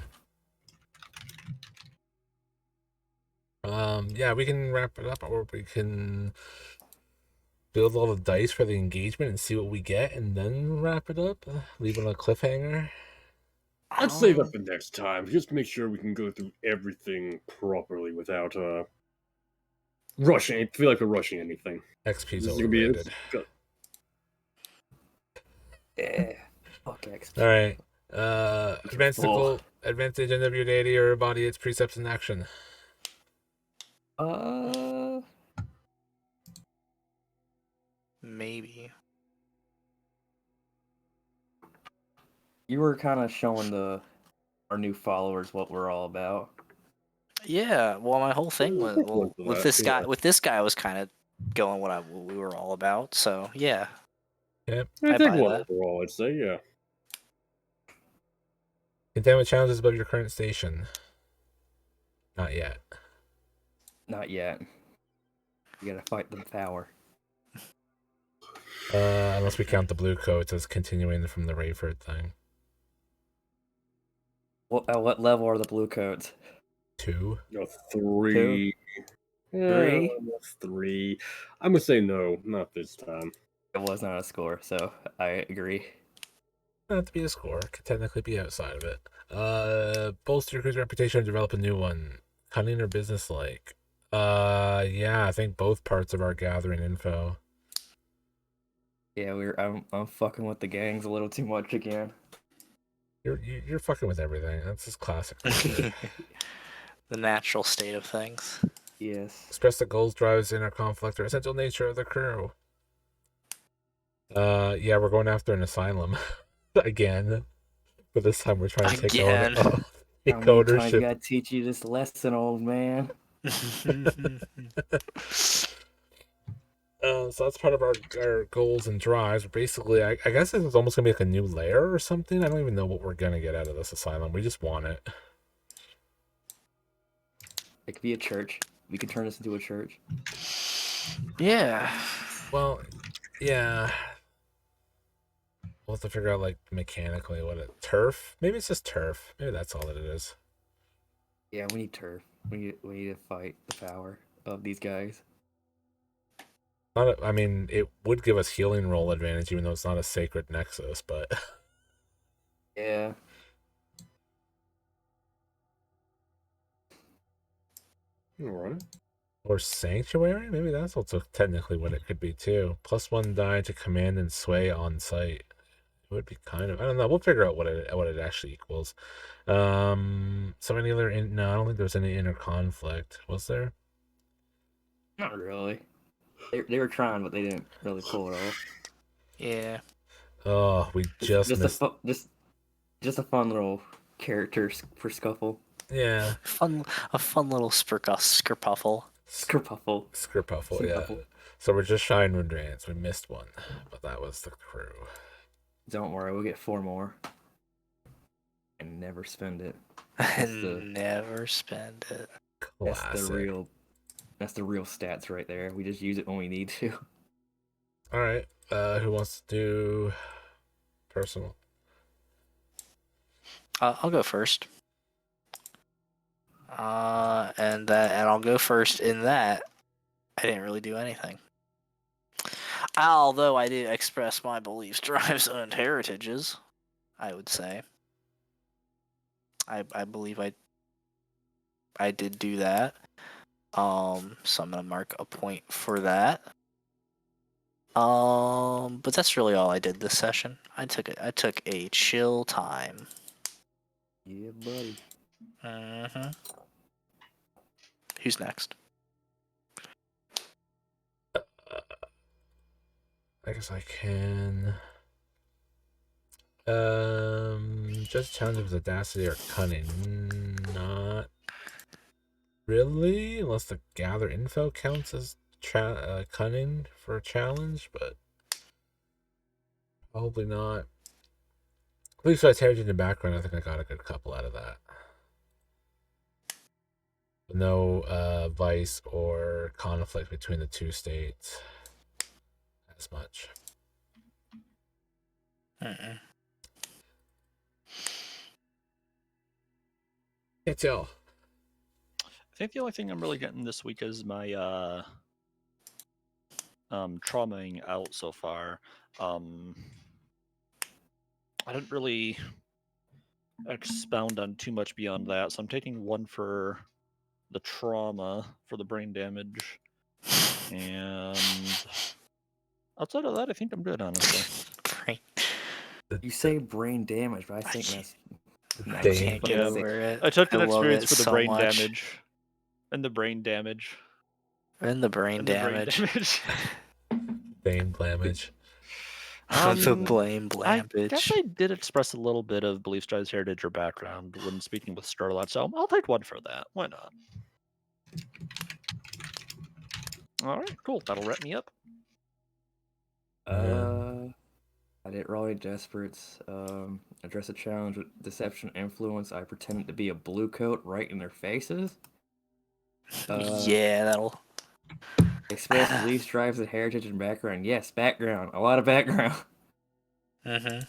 Yeah, we can wrap it up, or we can build all the dice for the engagement and see what we get, and then wrap it up. Leave it on a cliffhanger. Let's save that for next time. Just to make sure we can go through everything properly without rushing. I feel like we're rushing anything. XP's This is gonna be overrated. Yeah. Fuck X. All right. Advance the Cool. goal. Advance the agenda of your deity or embody its precepts in action. Maybe. You were kind of showing our new followers what we're all about. Yeah. Well, my whole thing was with this guy. Yeah. With this guy, I was kind of going what we were all about. So yeah. Yep. I I think buy one that. overall, I'd say, yeah. Contend with challenges above your current station. Not yet. Not yet. You gotta fight the power. Unless we count the blue coats as continuing from the Rayford thing. At what level are the blue coats? 2. No, 3. Yeah, 3? 3. I'm gonna say no, not this time. It was not a score, so I agree. Not have to be a score. Could technically be outside of it. Bolster your crew's reputation or develop a new one. Cunning or business-like. Yeah, I think both parts of our gathering info. Yeah, I'm fucking with the gangs a little too much again. You're fucking with everything. That's just classic. Right? The natural state of things. Yes. Express the goals, drives, inner conflict, or essential nature of the crew. Yeah, we're going after an asylum again, but this time we're trying to take Again. How many times ownership. gotta teach you this lesson, old man? So that's part of our goals and drives. Basically, I guess this is almost gonna be like a new layer or something. I don't even know what we're gonna get out of this asylum. We just want it. It could be a church. We could turn this into a church. Yeah. Well, yeah. We'll have to figure out, like, mechanically what turf? Maybe it's just turf. Maybe that's all that it is. Yeah, we need turf. We need to fight the power of these guys. I mean, it would give us healing roll advantage, even though it's not a sacred nexus, but... Yeah. Alright. Or sanctuary? Maybe that's also technically what it could be, too. +1 die to command and sway on site. It would be kind of... I don't know. We'll figure out what it actually equals. So any other... No, I don't think there was any inner conflict. Was there? Not really. They were trying, but they didn't really pull it off. Yeah. Oh, we just missed... Just a fun little character for Scuffle. Yeah. A fun little skirpuffle. Skerpuffle. Skerpuffle, yeah. Skerpuffle. So we're just shy in Rudrance. We missed one, but that was the crew. Don't worry, we'll get 4 more. And never spend it. Never spend it. Classic. That's the real stats right there. We just use it when we need to. All right. Who wants to do personal? I'll go first. And I'll go first in that I didn't really do anything. Although I did express my beliefs, drives, and heritages, I would say. I believe I did do that. So I'm gonna mark a point for that. But that's really all I did this session. I took a chill time. Yeah, buddy. Who's next? I guess I can. Just challenges with audacity or cunning. Not really, unless the gather info counts as cunning for a challenge, but probably not. At least by heritage in the background, I think I got a good couple out of that. No vice or conflict between the two states as much. Can't tell. I think the only thing I'm really getting this week is my traumaing out so far. I didn't really expound on too much beyond that, so I'm taking 1 for the trauma for the brain damage, and outside of that, I think I'm good, honestly. You say brain damage, but I think that's... I can't get over it. I took an I love experience it for the so brain much. damage. And the brain damage. And the brain damage. Brain damage. The blame I blampage. guess I did express a little bit of belief strides, heritage, or background when speaking with Starlight, so I'll take 1 for that. Why not? Alright, cool. That'll wrap me up. I did Raleigh Desperates, address a challenge with deception influence. I pretended to be a blue coat right in their faces. Yeah, that'll... Express beliefs, drives, and heritage and background. Yes, background. A lot of background. A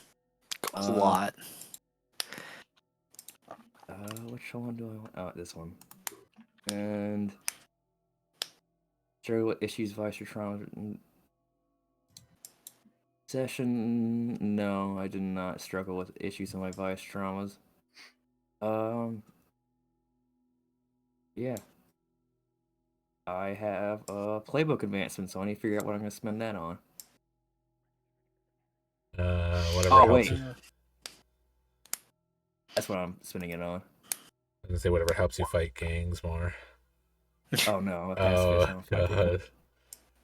lot. Which one do I want? Oh, this one. And... Struggle with issues, vice, or trauma. Session, no, I did not struggle with issues in my vice traumas. Yeah. I have a playbook advancement, so I need to figure out what I'm going to spend that on. Whatever Oh, helps wait. you. That's what I'm spending it on. I was gonna say whatever helps you fight gangs more. Oh, no. I'm a Oh, pacifist. I don't fight God.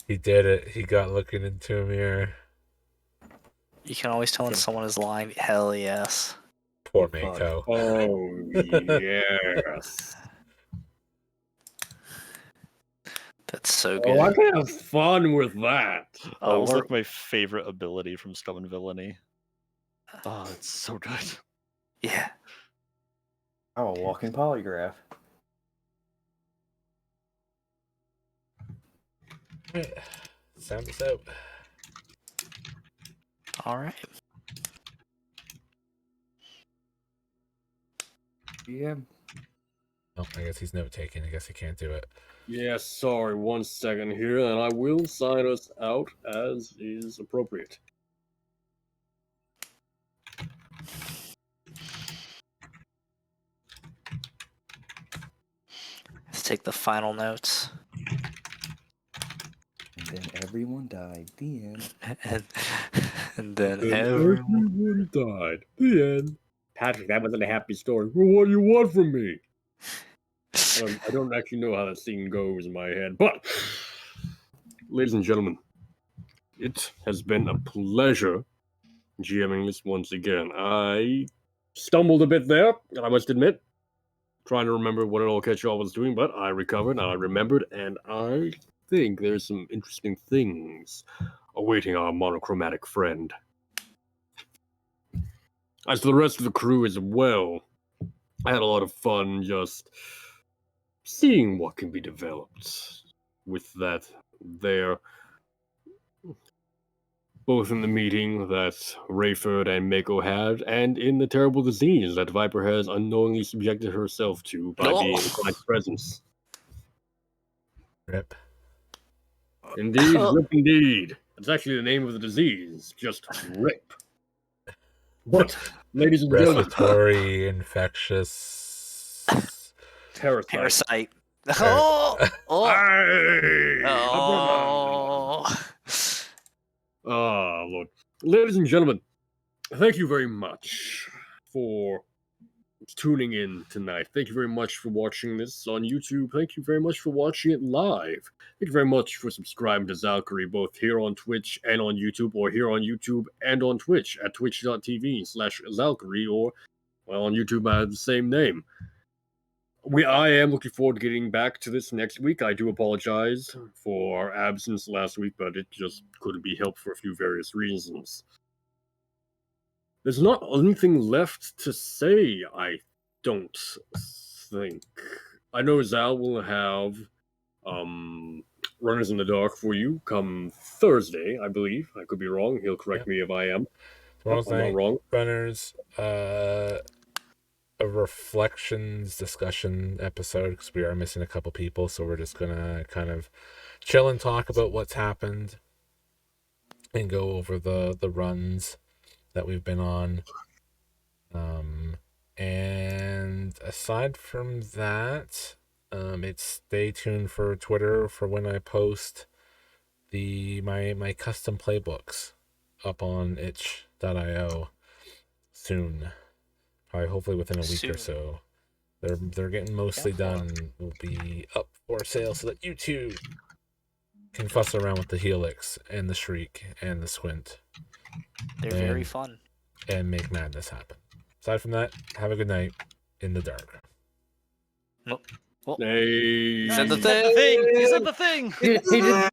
He did it. He got looking into a mirror. You can always tell when someone is lying. Hell yes. Poor Fuck. Mako. Oh, yes. That's so Oh, I good. can have fun with that. Oh, it's we're- like my favorite ability from Scum and Villainy. Oh, it's so good. Yeah. I'm a walking polygraph. Right. Sound us out. All right. Yeah. Oh, I guess he's note taking. I guess he can't do it. Yeah, sorry, 1 second here, and I will sign us out as is appropriate. Let's take the final notes. And then everyone died. The end. and then And everyone... everyone died. The end. Patrick, that wasn't a happy story. Well, what do you want from me? I don't actually know how that scene goes in my head, but, ladies and gentlemen, it has been a pleasure GMing this once again. I stumbled a bit there, I must admit, trying to remember what it all catch all was doing, but I recovered, I remembered, and I think there's some interesting things awaiting our monochromatic friend. As for the rest of the crew as well, I had a lot of fun just seeing what can be developed with that there. Both in the meeting that Rayford and Mako had, and in the terrible disease that Viper has unknowingly subjected herself to by being in Clyde's presence. Rip. Indeed, Rip indeed. That's actually the name of the disease, just Rip. But, ladies and gentlemen, Respiratory infectious Parasite. Oh! Hey! Oh. Ah, Lord. Ladies and gentlemen, thank you very much for tuning in tonight. Thank you very much for watching this on YouTube. Thank you very much for watching it live. Thank you very much for subscribing to Zalkyrie, both here on Twitch and on YouTube, or here on YouTube and on Twitch at twitch.tv/Zalkyrie, or, well, on YouTube I have the same name. I am looking forward to getting back to this next week. I do apologize for our absence last week, but it just couldn't be helped for a few various reasons. There's not anything left to say, I don't think. I know Zal will have Runners in the Dark for you come Thursday, I believe. I could be wrong. He'll correct me if I am. Tomorrow's I'm night, not wrong. Runners, a reflections discussion episode, because we are missing a couple people, so we're just gonna kind of chill and talk about what's happened and go over the runs that we've been on. And aside from that, it's stay tuned for Twitter for when I post my custom playbooks up on itch.io soon. Probably hopefully within a week or so. They're getting mostly done. Will be up for sale so that you too can fuss around with the Helix and the Shriek and the Squint. They're very fun. And make madness happen. Aside from that, have a good night in the dark. Well, Hey. he said the He said the thing. He said the thing. He did